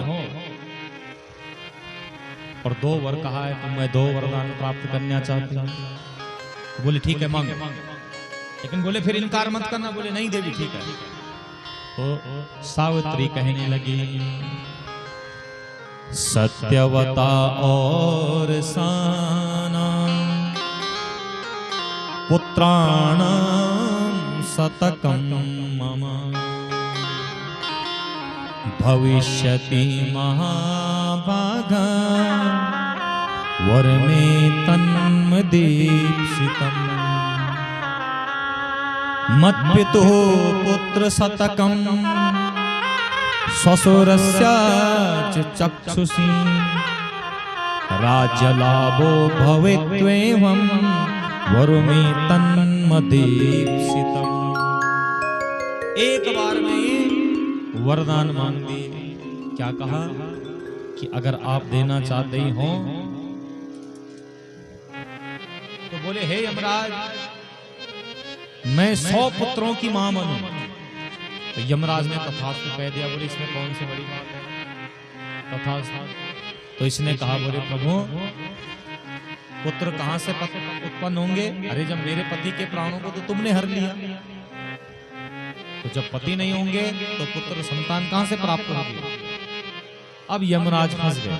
और 2 वर कहा है, तो मैं 2 वरदान प्राप्त करना चाहती हूँ। बोले ठीक है मांग, लेकिन बोले फिर इनकार मत करना। बोले नहीं देवी ठीक है। तो सावित्री कहने लगी, सत्यवता और साना पुत्राणां शतकं मम भविष्यति महाभागा वरमे तन्मदीप्सितम् मत्पितुः पुत्रशतकं श्वशुरस्य च चक्षुषी राज्यलाभो भवेत्त्वेवं वरमे तन्मदीप्सितम्। एक बार में ये वरदान मांग दिए। क्या कहा कि अगर आप देना चाहते ही हो तो बोले हे यमराज मैं 100 पुत्रों की मां बनूं। तो यमराज ने तथास्तु कह दिया। बोले इसमें कौन सी बड़ी बात है, तथास्तु। तो इसने कहा बोले प्रभु पुत्र कहां से उत्पन्न होंगे? अरे जब मेरे पति के प्राणों को तो तुमने हर लिया, तो जब पति नहीं होंगे तो पुत्र संतान कहां से प्राप्त होगी? अब यमराज फंस गए।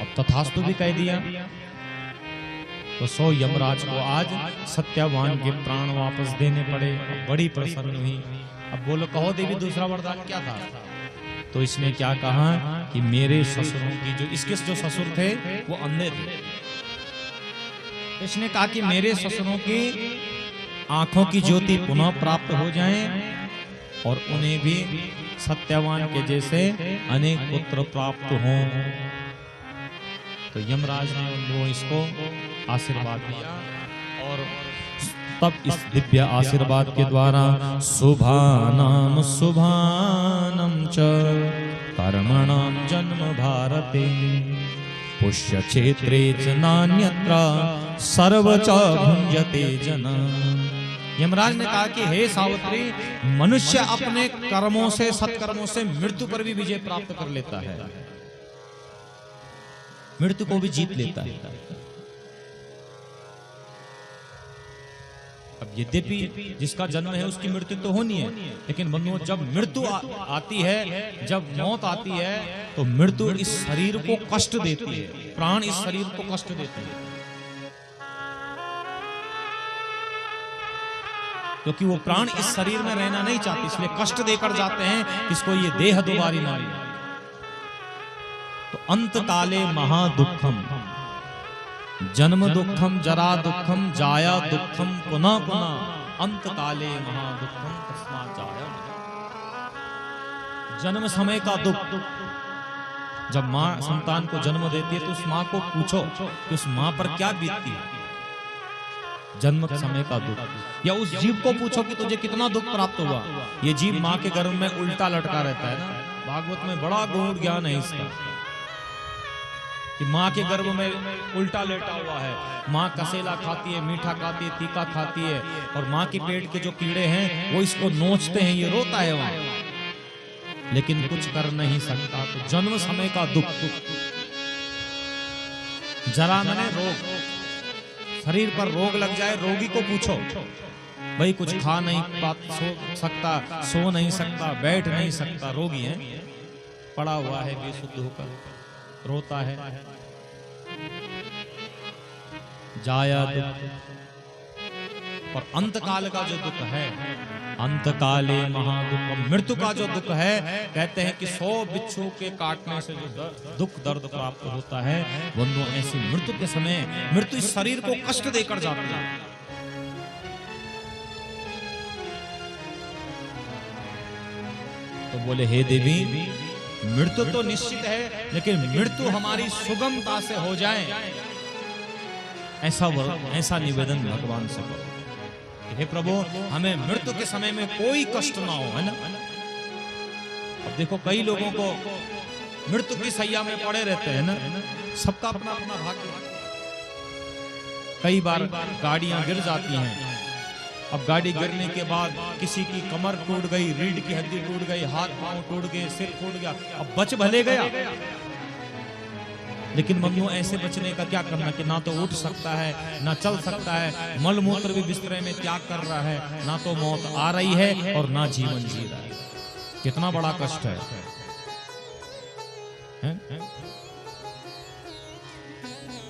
अब तथास्तु भी कह दिया तो सो यमराज को आज सत्यवान के प्राण वापस देने पड़े। बड़ी प्रसन्न हुई। अब बोलो कहो देवी दूसरा वरदान क्या था? तो इसने क्या कहा कि मेरे ससुरों की इसके जो ससुर थे वो अंधे थे। इसने कहा कि मेरे ससुरों की आंखों की ज्योति पुनः प्राप्त हो जाए और उन्हें भी सत्यवान के जैसे अनेक पुत्र प्राप्त हों। तो यमराज ने वो इसको आशीर्वाद दिया और तब इस दिव्य आशीर्वाद के द्वारा शुभानाम शुभानम च कर्मणाम जन्म भारते पुष्य क्षेत्रे च नान्यत्र सर्व च भुंजते जना। यमराज ने कहा कि हे सावित्री मनुष्य अपने कर्मों से सत्कर्मों से मृत्यु पर भी विजय प्राप्त कर लेता है, मृत्यु को भी जीत लेता है। अब यद्यपि जिसका जन्म है उसकी मृत्यु तो होनी है, लेकिन बंधुओं जब मृत्यु आती है, जब मौत आती है तो मृत्यु इस शरीर को कष्ट देती है, प्राण इस शरीर को कष्ट देती है, क्योंकि वो प्राण इस शरीर में रहना नहीं चाहते, इसलिए कष्ट देकर जाते हैं किसको? ये देह दोबारी ना ले। तो अंत काले महादुखम जन्म दुखम जरा दुखम जाया दुखम पुनः पुनः अंत काले महादुखम तस्मात् जाया। जन्म समय का दुख, जब मां संतान को जन्म देती है तो उस मां को पूछो कि उस मां पर क्या बीतती है, जन्म समय का दुख। या उस जीव को पूछो कि तुझे कितना दुख प्राप्त हुआ। ये जीव मां के गर्भ में उल्टा लटका रहता है ना। भागवत में बड़ा गूढ़ ज्ञान है इसका कि माँ के गर्भ में उल्टा लेटा हुआ है। माँ कसेला खाती है, मीठा खाती है, तीखा खाती है, और माँ के पेट के जो कीड़े हैं वो इसको नोचते हैं, ये रोता है वहां, लेकिन कुछ कर नहीं सकता। तो जन्म समय का दुख। जरा मैंने रोग, शरीर पर रोग लग जाए, रोगी को पूछो भाई कुछ खा नहीं सकता, सो नहीं सकता, बैठ नहीं सकता, रोगी है, पड़ा हुआ है बेसुध होकर, रोता है। जाया दुख। और अंतकाल का जो दुख है, अंतकाले महादुख, मृत्यु का जो दुख है, कहते हैं कि 100 बिच्छू के काटने से जो दुख दर्द प्राप्त होता है, बंधुओं ऐसी मृत्यु के समय मृत्यु इस शरीर को कष्ट देकर जाती है। तो बोले हे देवी मृत्यु तो निश्चित है, लेकिन मृत्यु हमारी सुगमता से हो जाए, ऐसा निवेदन भगवान से करो। हे प्रभु हमें मृत्यु के समय में कोई कष्ट ना हो, है ना। अब देखो कई लोगों को मृत्यु की सैया में पड़े रहते हैं ना, सबका अपना अपना भाग्य। कई बार गाड़ियां गिर जाती हैं, अब गाड़ी गिरने के बाद किसी की कमर टूट गई, रीढ़ की हड्डी टूट गई, हाथ पांव टूट गए, सिर टूट गया, अब बच भले गया, लेकिन बंधुओं ऐसे बचने का क्या करना कि ना तो उठ सकता है, ना चल सकता है, मल मूत्र भी बिस्तरे में त्याग कर रहा है, ना तो मौत आ रही है और ना जीवन जी रहा है। कितना बड़ा कष्ट है।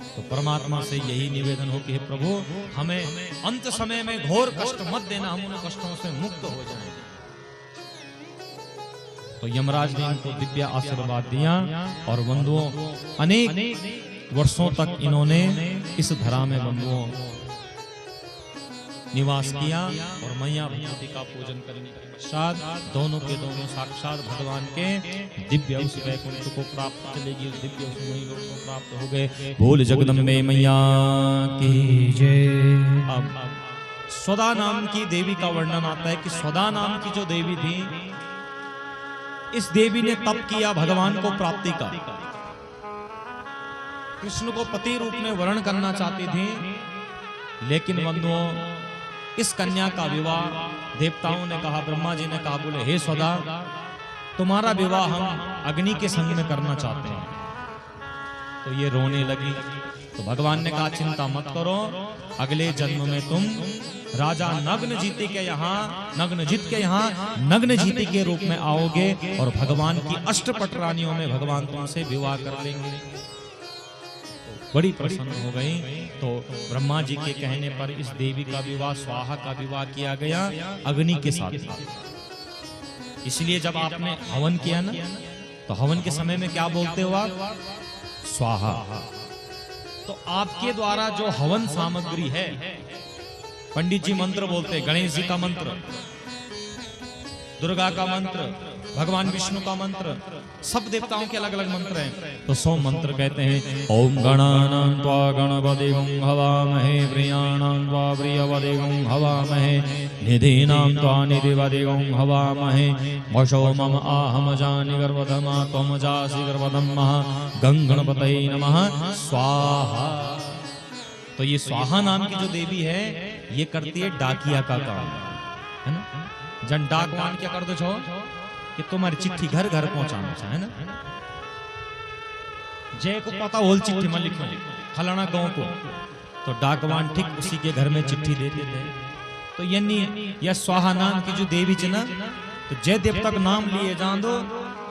तो परमात्मा से यही निवेदन हो कि हे प्रभु हमें अंत समय में घोर कष्ट मत देना, हम उन कष्टों से मुक्त हो जाएं। तो यमराज ने इनको दिव्य आशीर्वाद दिया और बंधुओं अनेक वर्षों तक इन्होंने इस धरा में बंधुओं निवास किया और मैया भगवती का पूजन करने के पश्चात दोनों के दोनों साक्षात भगवान के दिव्य उस वैकुंठ को प्राप्त चलेगी, दिव्य उस लोक को प्राप्त हो गए। बोल जगदम्बे मैया की जय। अब स्वदा नाम की देवी का वर्णन आता है कि स्वदा नाम की जो देवी थी, इस देवी ने तप किया भगवान को प्राप्ति का। कृष्ण को पति रूप में वर्ण करना चाहती थी, लेकिन बंधुओं इस कन्या का विवाह देवताओं ने कहा, ब्रह्मा जी ने कहा, बोले हे स्वदा तुम्हारा विवाह हम अग्नि के संग में करना चाहते हैं। तो ये रोने लगी। तो भगवान ने कहा चिंता मत करो, अगले जन्म में तुम राजा नग्नजीति के यहाँ नग्नजीति के रूप में आओगे और भगवान की अष्टपट रानियों में भगवान तुमसे विवाह कर लेंगे। बड़ी प्रसन्न हो गई। तो ब्रह्मा जी के कहने पर इस देवी का विवाह, स्वाहा का विवाह किया गया अग्नि के साथ। इसलिए जब आपने हवन किया ना, तो हवन के समय में क्या बोलते हो आप? स्वाहा। तो आपके द्वारा जो हवन सामग्री है, पंडित जी मंत्र बोलते हैं, गणेश जी का मंत्र, दुर्गा का मंत्र, भगवान विष्णु का मंत्र, सब देवताओं के अलग अलग मंत्र हैं। तो 100 मंत्र कहते हैं। ओम गणानां त्वा गणपतिगं हवामहे, प्रियाणां त्वा प्रियपतिगं हवामहे, निधीनां त्वा निधिपतिगं हवामहे, वशो मम आहम जानि गर्भधमा त्वं जासि गर्भधम्मः, गं गणपतये नमः स्वाहा। तो ये स्वाहा नाम की जो देवी है, ये करती है डाकिया का काम, है ना। जन डाकवान क्या कर दो छो कि तुम्हारी चिट्ठी घर घर पहुंचाना है ना। जय को पता होल चिट्ठी में लिखो फलाना गांव को, तो डाकवान ठीक उसी के घर में चिट्ठी देते थे। तो यानी यह स्वाहा नाम की जो देवी च ना, तो जय देवता का नाम लिए जान दो,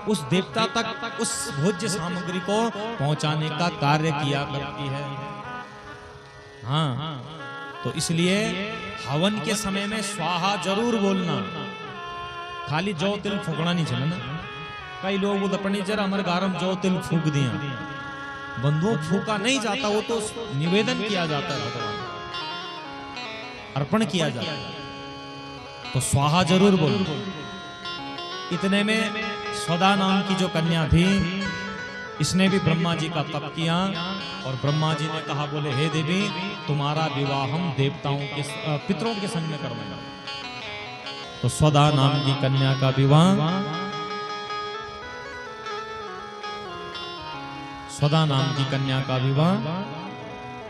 उस देवता तक उस भोज्य सामग्री को पहुंचाने का कार्य किया करती है। हाँ, तो इसलिए हवन के समय में स्वाहा जरूर बोलना, खाली जौ तिल फूकना नहीं चलना। कई लोग उदपनी जरा हमारे गारम जौ तिल फूक दिया, बंधुओं फूका नहीं जाता, वो तो निवेदन किया जाता है, भगवान अर्पण किया जाता है। तो स्वाहा जरूर बोलो। इतने में स्वदा नाम की जो कन्या थी, इसने भी ब्रह्मा जी का तप किया और ब्रह्मा जी ने कहा, बोले हे देवी तुम्हारा विवाह हम देवताओं के पितरों के संग में करवाएंगे। तो स्वदा नाम की कन्या का विवाह, स्वदा नाम की कन्या का विवाह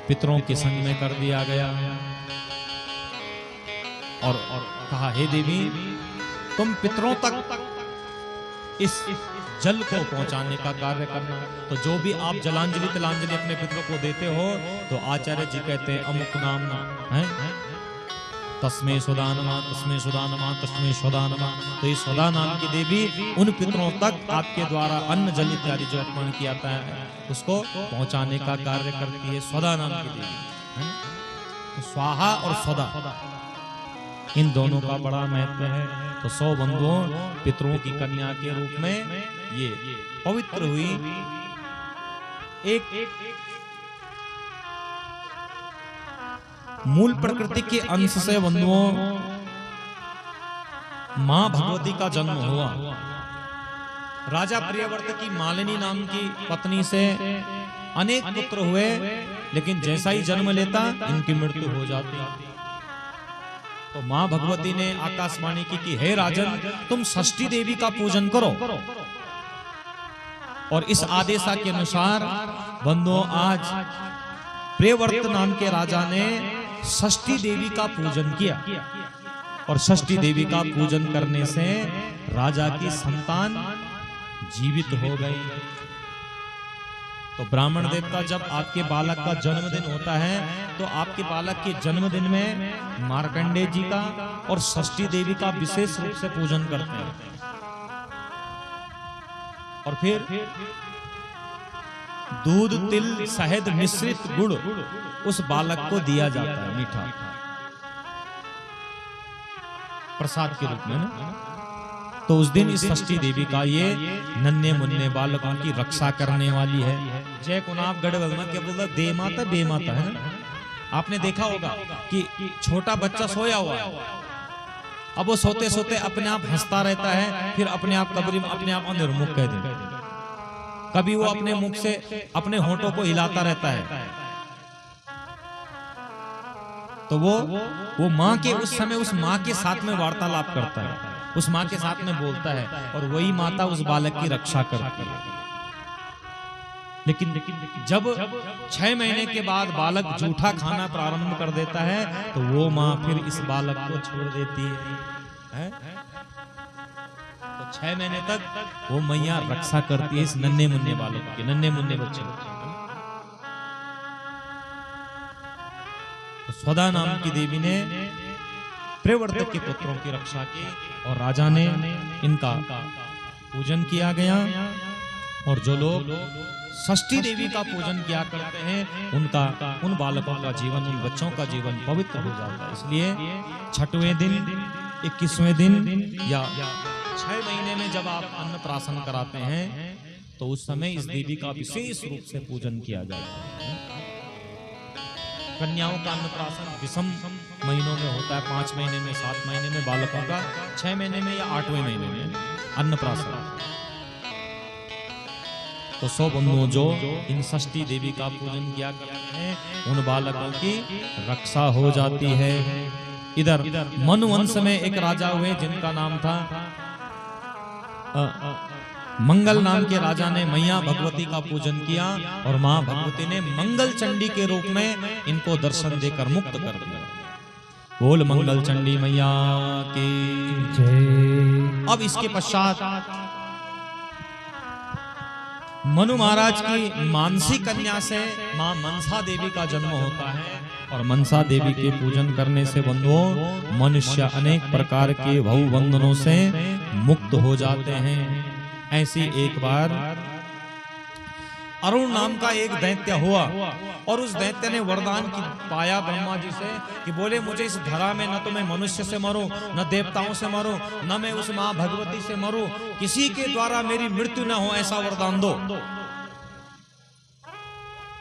पितरों के संग में कर दिया गया। और कहा हे देवी तुम पितरों तक इस जल को पहुंचाने का कार्य करना। तो जो भी आप जलांजलि तिलांजलि अपने पितरों को देते हो, तो आचार्य जी कहते हैं अमुक नाम है, तस्मै स्वदा नमः, तस्मै स्वदा नमः, तस्मै स्वदा नमः। तो ये स्वदा नाम की देवी उन पितरों तक आपके द्वारा अन्न जल इत्यादि जो अर्पण किया जाता है उसको पहुंचाने का कार्य करती है, स्वदा नाम की देवी है। तो स्वाहा और स्वदा इन दोनों का बड़ा महत्व है। तो 100 बंधुओं पितरों की कन्या के रूप में ये पवित्र हुई। एक मूल प्रकृति के अंश से बंधुओं मां भगवती का जन्म हुआ। राजा प्रियव्रत की मालिनी नाम की पत्नी से अनेक पुत्र हुए, लेकिन जैसा ही जन्म लेता इनकी मृत्यु हो जाती। तो मां भगवती ने आकाशवाणी की कि हे राजन तुम षष्ठी देवी का पूजन करो। और इस आदेशा के अनुसार बंधुओं आज प्रियव्रत नाम के राजा ने षष्ठी देवी का पूजन किया। और षष्ठी देवी का पूजन करने से राजा की संतान जीवित हो गई। तो ब्राह्मण देवता जब आपके बालक का जन्मदिन होता है, तो आपके बालक के जन्मदिन में मार्कंडेय जी का और षष्ठी देवी का विशेष रूप से पूजन करते हैं। और फिर दूध तिल शहद मिश्रित गुड़ उस बालक को दिया जाता है, मीठा प्रसाद के रूप में ना। तो उस दिन इस षष्ठी देवी का ये नन्हे मुन्ने बालकों की रक्षा करने वाली है। जय कुनाब गढ़वल में क्या बोलता, दे माता बे माता है ना। आपने देखा होगा कि छोटा बच्चा सोया हुआ है, अब वो सोते सोते अपने आप हंसता रहता है, फिर अपने आप कब्र में अपने आप निर्मुख कह देता है। कभी वो अपने मुख से अपने होठों को हिलाता रहता है। तो वो माँ के उस समय उस माँ के साथ में वार्तालाप करता है, उस माँ के साथ में बोलता है, और वही माता उस बालक की रक्षा करती है। लेकिन जब 6 महीने के बाद बालक जूठा खाना प्रारंभ कर देता है, तो वो माँ फिर इस बालक को छोड़ देती है। तो 6 महीने तक वो मैया रक्षा करती है इस नन्हे मुन्ने बालक के, नन्हे मुन्ने बच्चे की। तो स्वदा नाम की देवी ने प्रियवर्तक के पुत्रों की रक्षा की, और राजा ने इनका पूजन किया गया। और जो लोग षष्ठी देवी का पूजन किया करते हैं, उन बालकों का जीवन, उन बच्चों का जीवन पवित्र हो जाता है। इसलिए 6वें दिन, 21वें दिन या 6 महीने में जब आप अन्नप्राशन कराते हैं, तो उस समय इस देवी का विशेष रूप से पूजन किया जाता है। कन्याओं का अन्नप्राशन विषम महीनों में होता है, 5 महीने में, 7 महीने में, बालकों का 6 महीने में या 8वें महीने में अन्नप्राशन। तो 100 बंधुओं जो इन षष्ठी देवी का पूजन किया करते हैं, उन बालकों की रक्षा हो जाती है। इधर मनुवंश में एक राजा हुए जिनका नाम था मंगल नाम के राजा ने मैया भगवती का पूजन किया, और माँ भगवती ने मंगल चंडी के रूप में इनको दर्शन देकर मुक्त कर दिया। बोल मंगल चंडी मैया की जय। अब इसके पश्चात मनु महाराज की मानसी कन्या से मां मनसा देवी का जन्म होता है, और मनसा देवी के पूजन करने से बंधुओं मनुष्य अनेक प्रकार के भव बंधनों से मुक्त हो जाते हैं। ऐसी एक बार अरुण नाम का एक दैत्य हुआ, और उस दैत्य ने वरदान की पाया ब्रह्मा जी से कि बोले मुझे इस धरा में न तो मैं मनुष्य से मरूं, न देवताओं से मरूं, न मैं उस मां भगवती से मरूं, किसी के द्वारा मेरी मृत्यु न हो, ऐसा वरदान दो।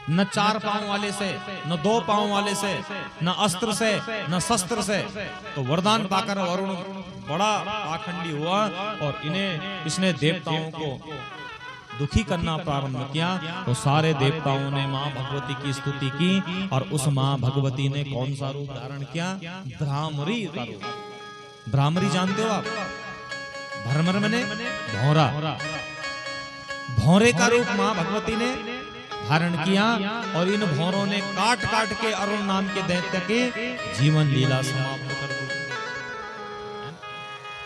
न 4 पांव वाले से, न 2 पांव वाले से, न अस्त्र से, न शस्त्र से। तो वरदान पाकर वरुण बड़ा पाखंडी हुआ, और इसने देवताओं को दुखी करना प्रारंभ किया। तो सारे देवताओं ने मां भगवती की स्तुति की, और उस मां भगवती ने कौन सा रूप धारण किया? भ्रामरी का रूप। भ्रामरी जानते हो आप? भ्रमर मने भौरा, भौरे का रूप मां भगवती ने धारण किया, और इन भौरों ने काट काट के अरुण नाम के दैत्य के जीवन लीला समाप्त कर दी।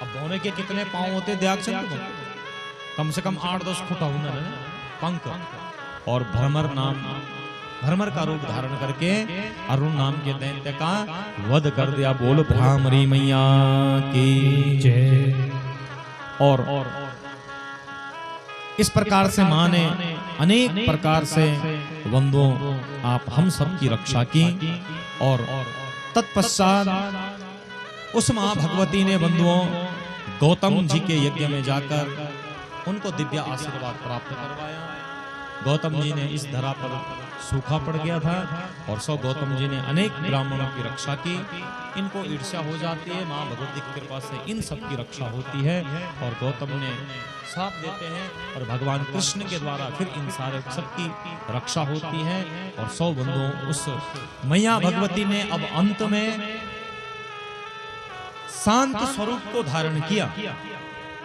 अब भौरे के कितने पांव होते दयाचंद? कम से कम 8-10 फुट हुनर है, पंख। और भ्रमर का रूप धारण करके अरुण नाम के दैत्य का वध कर दिया। बोल भ्रामरी मैया की जय। और इस प्रकार से मां ने अनेक प्रकार से बंधुओं आप हम सब की रक्षा की। और तत्पश्चात उस मां भगवती ने बंधुओं गौतम जी के यज्ञ में जाकर उनको दिव्य आशीर्वाद प्राप्त करवाया। गौतम जी ने इस धरा पर सूखा पड़ गया था, और सो गौतम जी ने अनेक ब्राह्मणों की रक्षा की। इनको ईर्ष्या हो जाती है, मां भगवती की कृपा से इन सब की रक्षा होती है। और गौतम ने साप देते हैं, और भगवान कृष्ण के द्वारा फिर इन सारे सबकी रक्षा होती है। और 100 बंधुओं उस मैया भगवती ने अब अंत में शांत स्वरूप को धारण किया।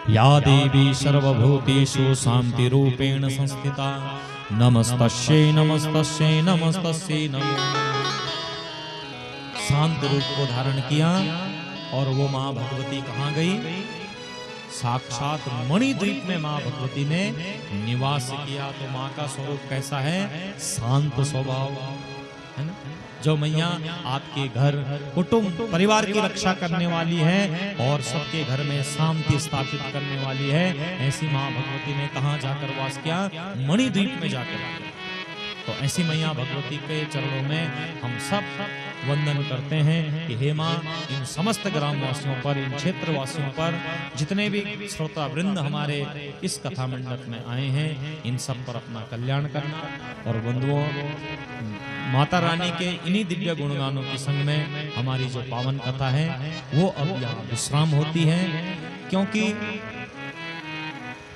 या देवी सर्वभूतेषु शांति रूपेण संस्थिता, नमस्तस्यै नमस्तस्यै नमस्तस्यै नमो। शांत रूप को धारण किया, और वो मां भगवती कहाँ गई? साक्षात मणिद्वीप में मां भगवती ने निवास किया। तो मां का स्वरूप कैसा है? शांत स्वभाव है ना। जो मैया आपके घर कुटुंब परिवार की रक्षा करने वाली है, और सबके घर में शांति स्थापित करने वाली है, ऐसी मां भगवती ने कहाँ जाकर वास किया? मणिद्वीप में जाकर। तो ऐसी मैया भगवती के चरणों में हम सब वंदन करते हैं कि हे माँ, इन समस्त ग्रामवासियों पर, इन क्षेत्रवासियों पर, जितने भी श्रोता वृंद हमारे इस कथा मंडप में आए हैं, इन सब पर अपना कल्याण करना। और बंधुओं, माता रानी के इन्हीं दिव्य गुणगानों के संग में हमारी जो पावन कथा है वो अब यहाँ विश्राम होती है, क्योंकि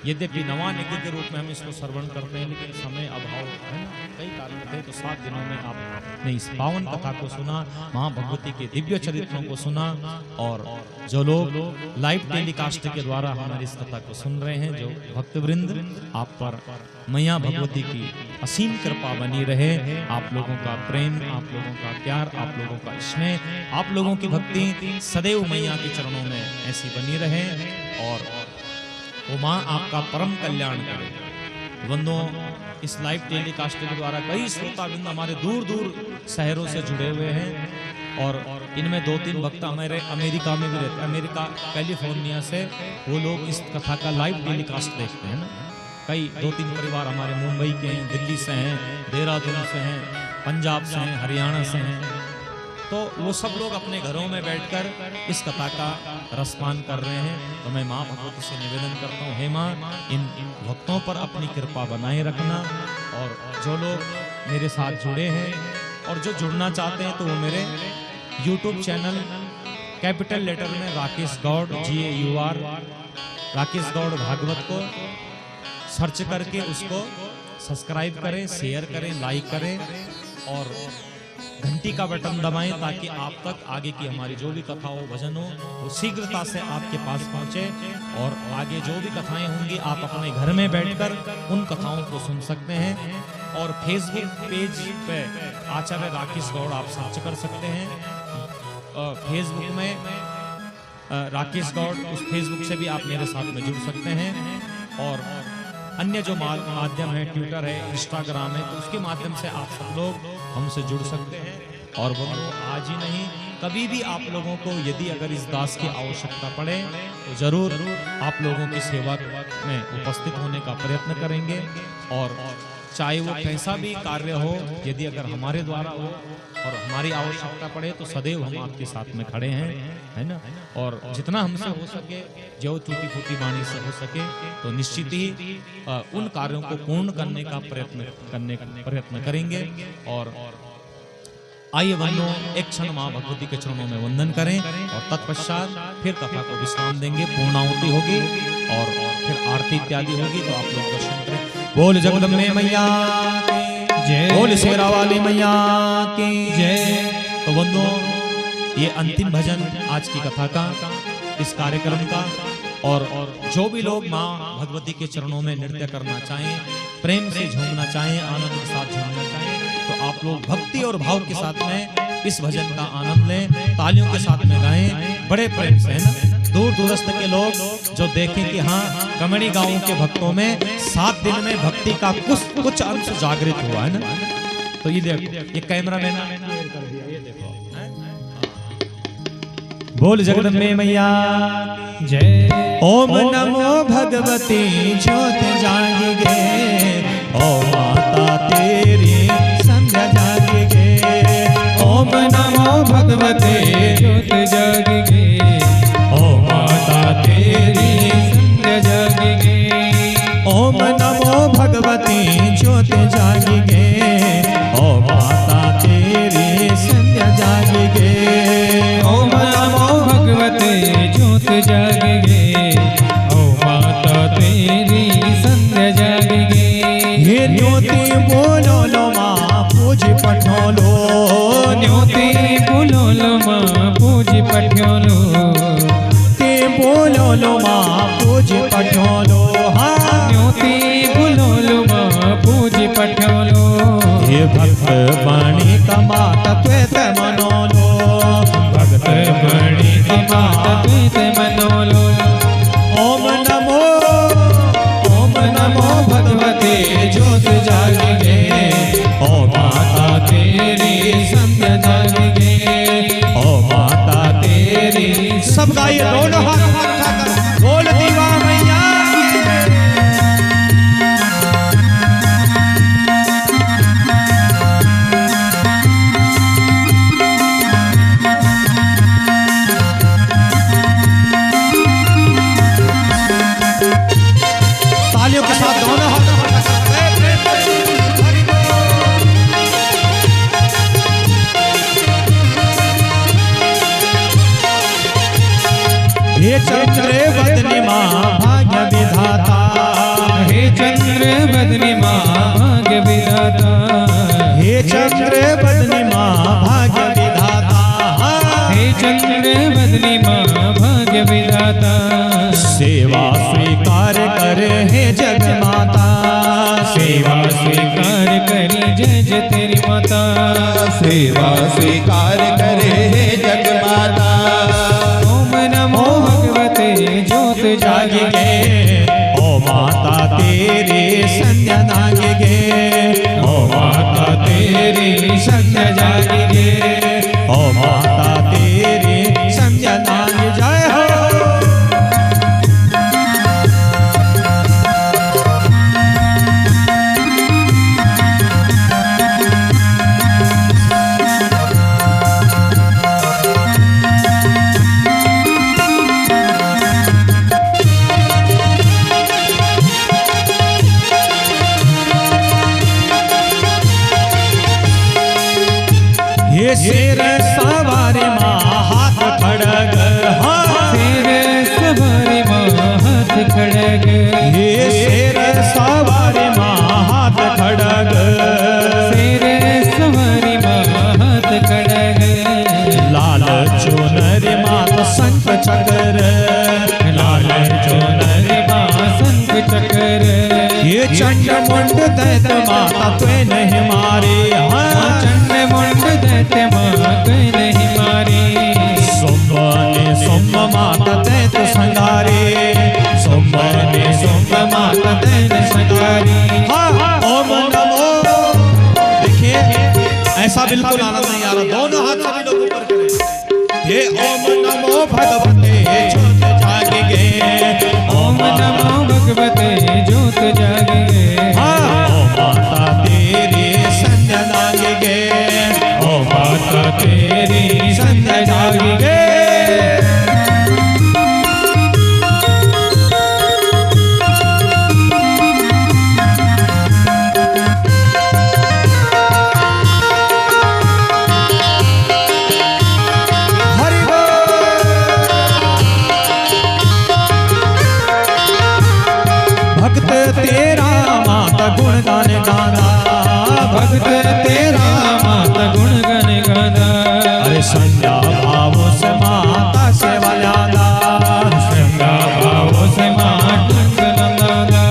यद्यपि नवा निधि के रूप में हम इसको श्रवण करते हैं, लेकिन समय अभाव है ना, कई कारण थे, तो 7 दिनों में आपने इस पावन कथा को सुना, मां भगवती के दिव्य चरित्रों को सुना। और जो लोग लाइव टेलीकास्ट के द्वारा हमारी इस कथा को सुन रहे हैं, जो भक्तवृंद, आप पर मैया भगवती की असीम कृपा बनी रहे। आप लोगों का प्रेम, आप लोगों का प्यार, आप लोगों का स्नेह, आप लोगों की भक्ति सदैव मैया के चरणों में ऐसी बनी रहे और वो माँ आपका परम कल्याण करे। बंधुओं, इस लाइव टेलीकास्ट के द्वारा कई श्रोताबिंद हमारे दूर दूर शहरों से जुड़े हुए हैं और इनमें 2-3 भक्त हमारे अमेरिका में भी रहते हैं। अमेरिका, कैलिफोर्निया से वो लोग इस कथा का लाइव टेलीकास्ट देखते हैं ना। कई 2-3 परिवार हमारे मुंबई के हैं, दिल्ली से हैं, देहरादून से हैं, पंजाब से हैं, हरियाणा से हैं। तो वो सब लोग अपने घरों में बैठकर इस कथा का रसपान कर रहे हैं। तो मैं माँ भगवती से निवेदन करता हूँ, हे माँ, इन भक्तों पर अपनी कृपा बनाए रखना। और जो लोग मेरे साथ जुड़े हैं और जो जुड़ना चाहते हैं, तो वो मेरे YouTube चैनल कैपिटल लेटर में राकेश गौड़ GAUR राकेश गौड़ भागवत को सर्च करके उसको सब्सक्राइब करें, शेयर करें, लाइक करें और घंटी का बटन दबाएं, ताकि आप तक आगे की हमारी जो भी कथा हो, भजन हो, वो शीघ्रता से आपके पास पहुंचे। और आगे जो भी कथाएं होंगी, आप अपने घर में बैठकर उन कथाओं को सुन सकते हैं। और फेसबुक पेज पे आचार्य राकेश गौड़ आप सर्च कर सकते हैं। फेसबुक में राकेश गौड़, उस फेसबुक से भी आप मेरे साथ में जुड़ सकते हैं। और अन्य जो माध्यम है, ट्विटर है, इंस्टाग्राम है, तो उसके माध्यम से आप सब लोग हमसे जुड़ सकते हैं। और वो आज ही नहीं, कभी भी आप लोगों को यदि अगर इस दास की आवश्यकता पड़े, तो जरूर आप लोगों की सेवा में उपस्थित होने का प्रयत्न करेंगे। और चाहे वो कैसा भी कार्य हो, यदि अगर हमारे द्वारा हो और हमारी आवश्यकता पड़े, तो सदैव हम आपके साथ में खड़े हैं, है ना। और जितना हमसे हो सके, जो टूटी फूटी वाणी से हो सके, तो निश्चित ही उन कार्यों को पूर्ण करने का प्रयत्न करेंगे। और आइए बंधुओं, एक क्षण माँ भगवती के चरणों में वंदन करें और तत्पश्चात फिर कथा को विश्राम देंगे, पूर्णाहुति होगी और फिर आरती इत्यादि होगी। तो आप लोग दर्शन करें। बोल जगदम्बे मैया की जय, बोल शेरा वाली मैया की जय। तो बंधुओं, ये अंतिम भजन आज की कथा का, इस कार्यक्रम का। और जो भी लोग माँ भगवती के चरणों में नृत्य करना चाहें, प्रेम से झूमना चाहें, आनंद के साथ झूमना चाहें, तो आप लोग भक्ति और भाव के साथ में इस भजन का आनंद लें, तालियों के साथ में गाएं बड़े प्रेम से, है ना। दूर दूरस्थ के लोग जो देखें कि हाँ, कमणी गांव के भक्तों में 7 दिन में भक्ति का कुछ अंश जागृत हुआ, है ना। तो ये देखो, ये कैमरा मैन कर दिया, ये देखो। बोल जगदम्बे मैया जय। ओम नमो भगवती ज्योत जागे, ओ माता तेरी संध्या जागे। ओम नमो भगवते ज्योत जागे, ओ माता तेरी संध्या जागे। ओम नमो भगवती ज्योत जागे, ओ माता तेरी संध्या जागे। ओम नमो भगवते ज्योत जागे, ओ माता तेरी संध्या जागे। ये ज्योति बोलो लो माँ पूज पठोलो, ज्योति बोलो लो माँ पूज पठोलो, ते बोलो लो माँ पूज पठोलो। हाँ, ज्योति बोलो लो माँ पूज पठोलो। ये भक्त वाणी का माता त्वेत मनोलो, भक्त वाणी का माता त्वेत मनोलो। ओम नमो, ओम नमो भगवते ज्योत जागे, ओ माता तेरी संध्या जागे, ओ माता तेरी। सब गाइए, दोनों हाथ उठाकर बोल दीवा मैया। सेवा स्वीकार करे हे जग माता, सेवा स्वीकार करे जय जय तेरी माता, सेवा स्वीकार करे हे जग माता। ओम नमो भगवते ज्योत जागे गे, ओ माता तेरी संध्या नागे गे, ओ माता तेरी संध्या जागे गे, ओ माता तेरी संध्या नागे जय हो। ये शेर सवारी माँ हाथ खड़ग, शेर सवारी माँ हाथ खड़ग, ये शेर सवारी माँ हाथ खड़ग, शेर सवारी माँ हाथ खड़ग, लाल चुनर मात शंख चक्र, लाल चुनर माँ शंख चक्र, ये चंड मुंड दैत माता त्वे नहीं मारी, चंड मुंड दैत्य माँ कोई नहीं मारी, सुम्ब ने सुम्ब माता दैत संगारी, सुम्ब ने सुम्ब माता दैत संगारी। ओम नमो, देखिए ऐसा बिल्कुल आनंद नहीं आ रहा, दोनों हाथ सभी लोग ऊपर करें। ये ओम नमो भगवते ज्योत जागे गे, ओम नमो भगवते ज्योत जागे गे, ओ माता तेरी संध्या नागे गे, ओ माता तेरी संध्या जागे गे। हरि बोल। भक्त तेरा माता गुणगान गाना, भक्त तेरा माता गुण गण गाना, अरे संध्या भाव से माता सेवा लाना, संगा भाव से माता गाना,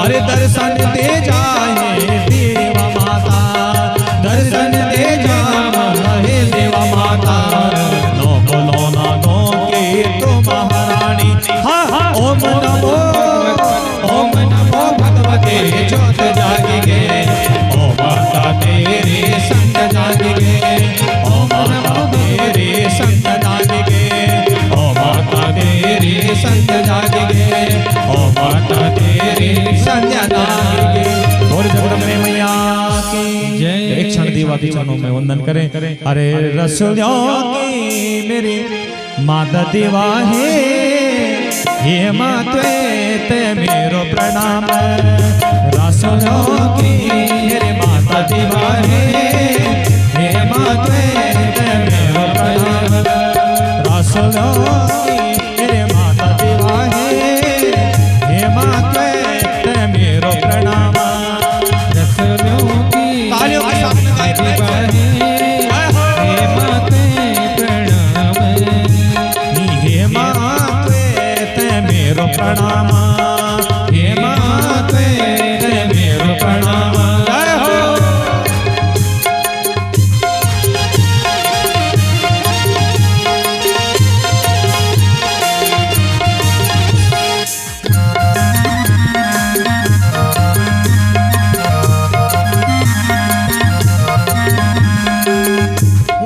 अरे दर्शन दे जाए देवा माता, दर्शन दे जाए देवा माता, नो बोलो ना नो के तो महारानी। हाँ हाँ ओम नमो, ओम नमो भगवते ज्योत जागे गे, ओ माता तेरी संग जागे गे, ओ माता तेरी संग जागे गे, ओ माता तेरी संग जागे गे, ओ माता तेरी संध्या जागे गे। और जगदम्बे मैया की जय। एक क्षण दीवा के चरणों में वंदन करें। अरे रसोलियों की मेरी माता दीवा है, हे माते ते मेरो प्रणाम, रसोलियों की मेरी माता दीवा है, हे माते ते मेरो प्रणाम, रसोलियों की मेरी माता दीवा है, हे माते ते मेरो प्रणाम। रसोलियों की तालियों के साथ में गाइड हे माते प्रणाम, हे माते ते मेरो प्रणाम, हे माते ते मेरो प्रणाम। जय हो।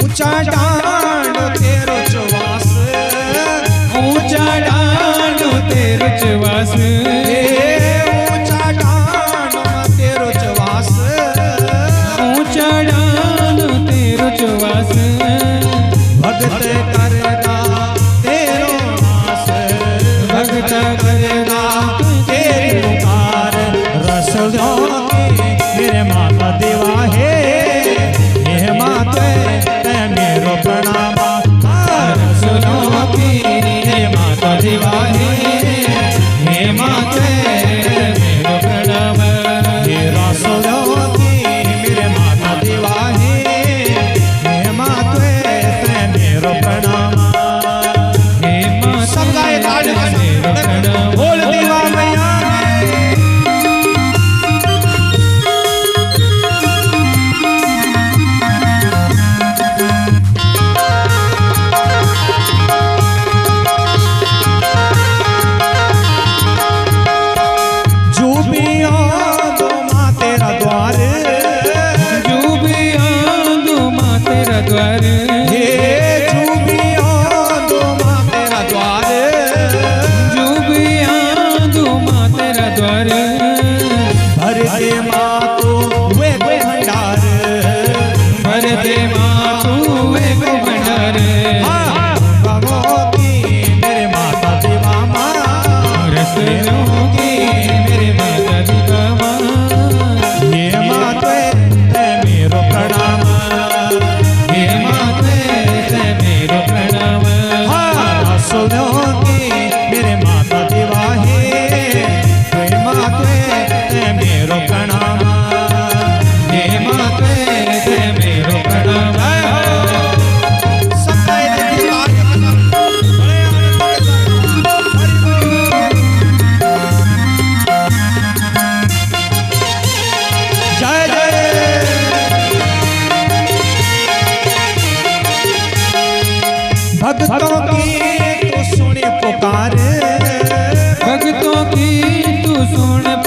ऊंचा डांड तेरो चवास, ऊंचा डांड तेरो चवास, ऊंचा डांड तेरो चवास, ऊंचा डांड तेरो चवास, भगत करदा तेरो नास, भगत करदा तेरी पुकार, रसोलियों की मेरे माता देवा है, हे माते ते मेरो प्रणाम, रसोलियों की हे माता देवा है, हे माते मेरो प्रणाम, हे रसोलियों की मेरे माता देवा है, हे माते ते मेरो प्रणाम। हे माते सब गाए ताली मेरो प्रणाम, बोल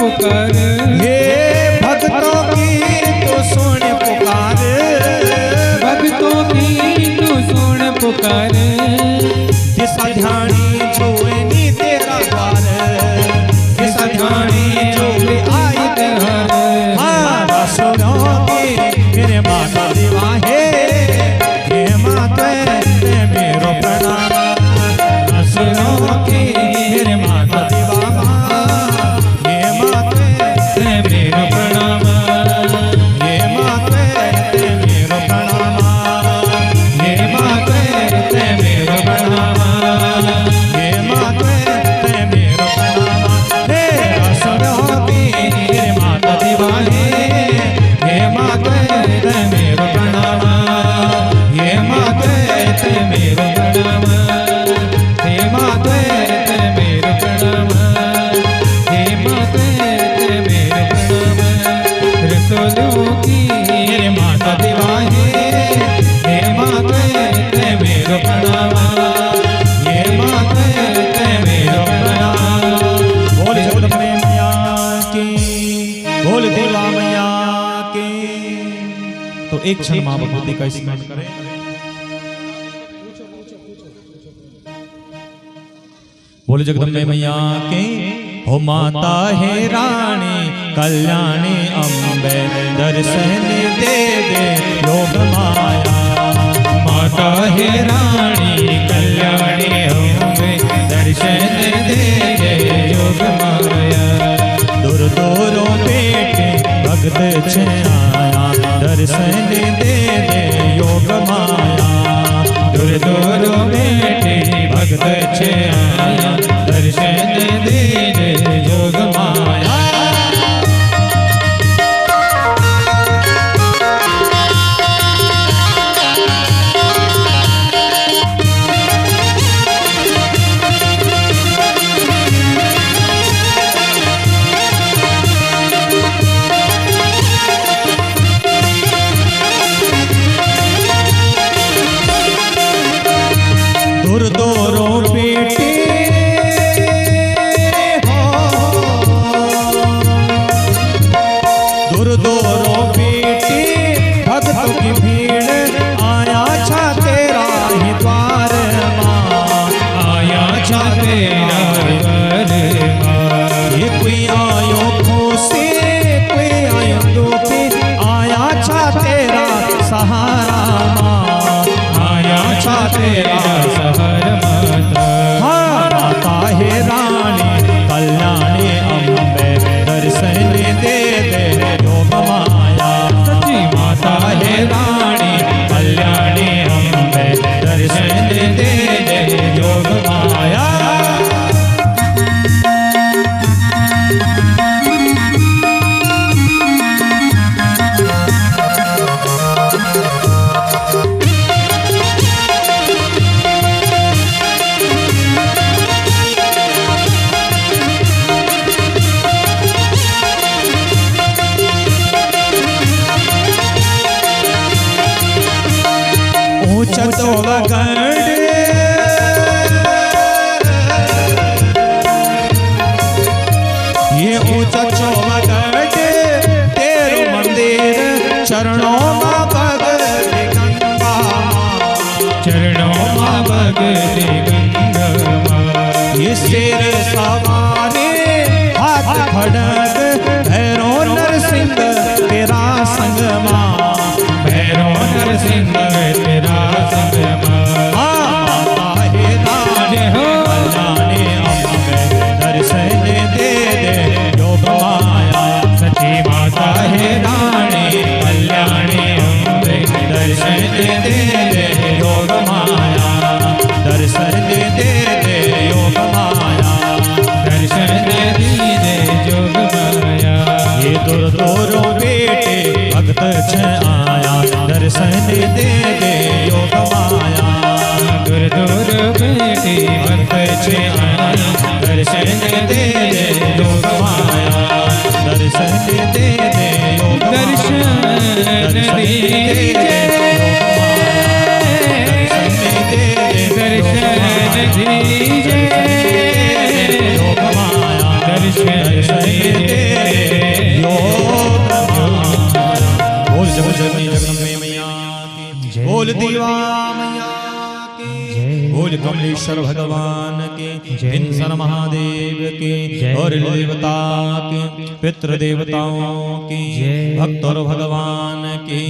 पुकार, हे भक्तों की तो सुन पुकार, भक्तों की तू सुन पुकार, दिशा ध्यानी छुएनी तेरा द्वार, दिशा ध्यानी छुए आई तेहार। हाँ सुनो की मेरे माता देवा हे माता ते मेरो प्रणाम, सुनो की मेरे माता देवा हे माता ते मेरो प्रणाम, हे माता ते मेरो प्रणाम, हे माता ते मेरो प्रणाम, हे माता ते मेरो प्रणाम। हे सुनो की मेरे माता देवा हे माता ते मेरो प्रणाम, हे माता ते मेरो प्रणाम, हे माता ते मेरो प्रणाम, हे माता ते मेरो प्रणाम। रसोलों की मेरे माता देवा हे माता ते मेरो प्रणाम, हे माता ते मेरो प्रणाम। बोल जगदम्बे मैया की, बोल देवा मैया की। तो एक क्षण मां भगवती का स्मरण करें। बोल जगदम्बे मैया के हो माता है रानी कल्याणी अम्बे दर्शन दे दे योग माया, माता है रानी कल्याणी अम्बे दर्शन दे दे योग माया। दूर दूरों बेटे भगत छे आया दर्शन दे दे योग माया, दूर दूर बेटे भगत छे आया दर्शन दे दे योग माया। दूर दूरों बेटे दूर दूरों बेटे भक्तों की भीड़ आया छा तेरा ही द्वार माँ, आया छा तेरा द्वार माँ। ये कोई आयो खुशी कोई आयो दुखी आया छा तेरा सहारा माँ, आया छा तेरा सहर माता। हाँ माता है रानी कल्याणी अम्बे दर्शन दे दे योग माया, सच्ची माता है रानी कल्याणी अम्बे दर्शन दे दे योग माया। ऊंचा चौगढ़ ये ऊंचा चौगढ़ तेरो मंदिर चरणों में भगत गंगा, चरणों माँ भगत गंगा माँ। ये शेर सवारी हाथ खड़ग भैरो नरसिंह तेरा संग माँ, भैरो नरसिंह तेरा संग माँ। माता हे रानी हो कल्याणी अम्बे दर्शन दे दे योग माया, सच्ची माता है रानी कल्याणी अम्बे दर्शन दे दे योग माया, दर्शन दे दे योग माया, दर्शन दे दे योग माया। ये दूर दूरों बेटे भक्त छ आया दर्शन दे दे योग माया, दूर दूर बेटी भक्त छे आया दर्शन दे दे योग माया, दर्शन दे दे योग दर्शन दीजिए, दर्शन दीजिए, योग माया, दर्शन दे दीवा मैया की बोल कमलेश्वर भगवान के हिंसर महादेव के और देवता के पितृ देवताओं की भक्त और भगवान की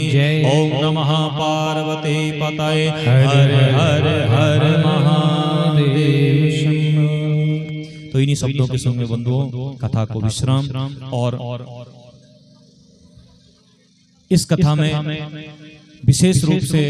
ओम नमः पार्वती पतये हर हर हर महादेव शंभो। तो इन्हीं शब्दों के संग में बंधुओं कथा को विश्राम। और इस कथा में विशेष रूप से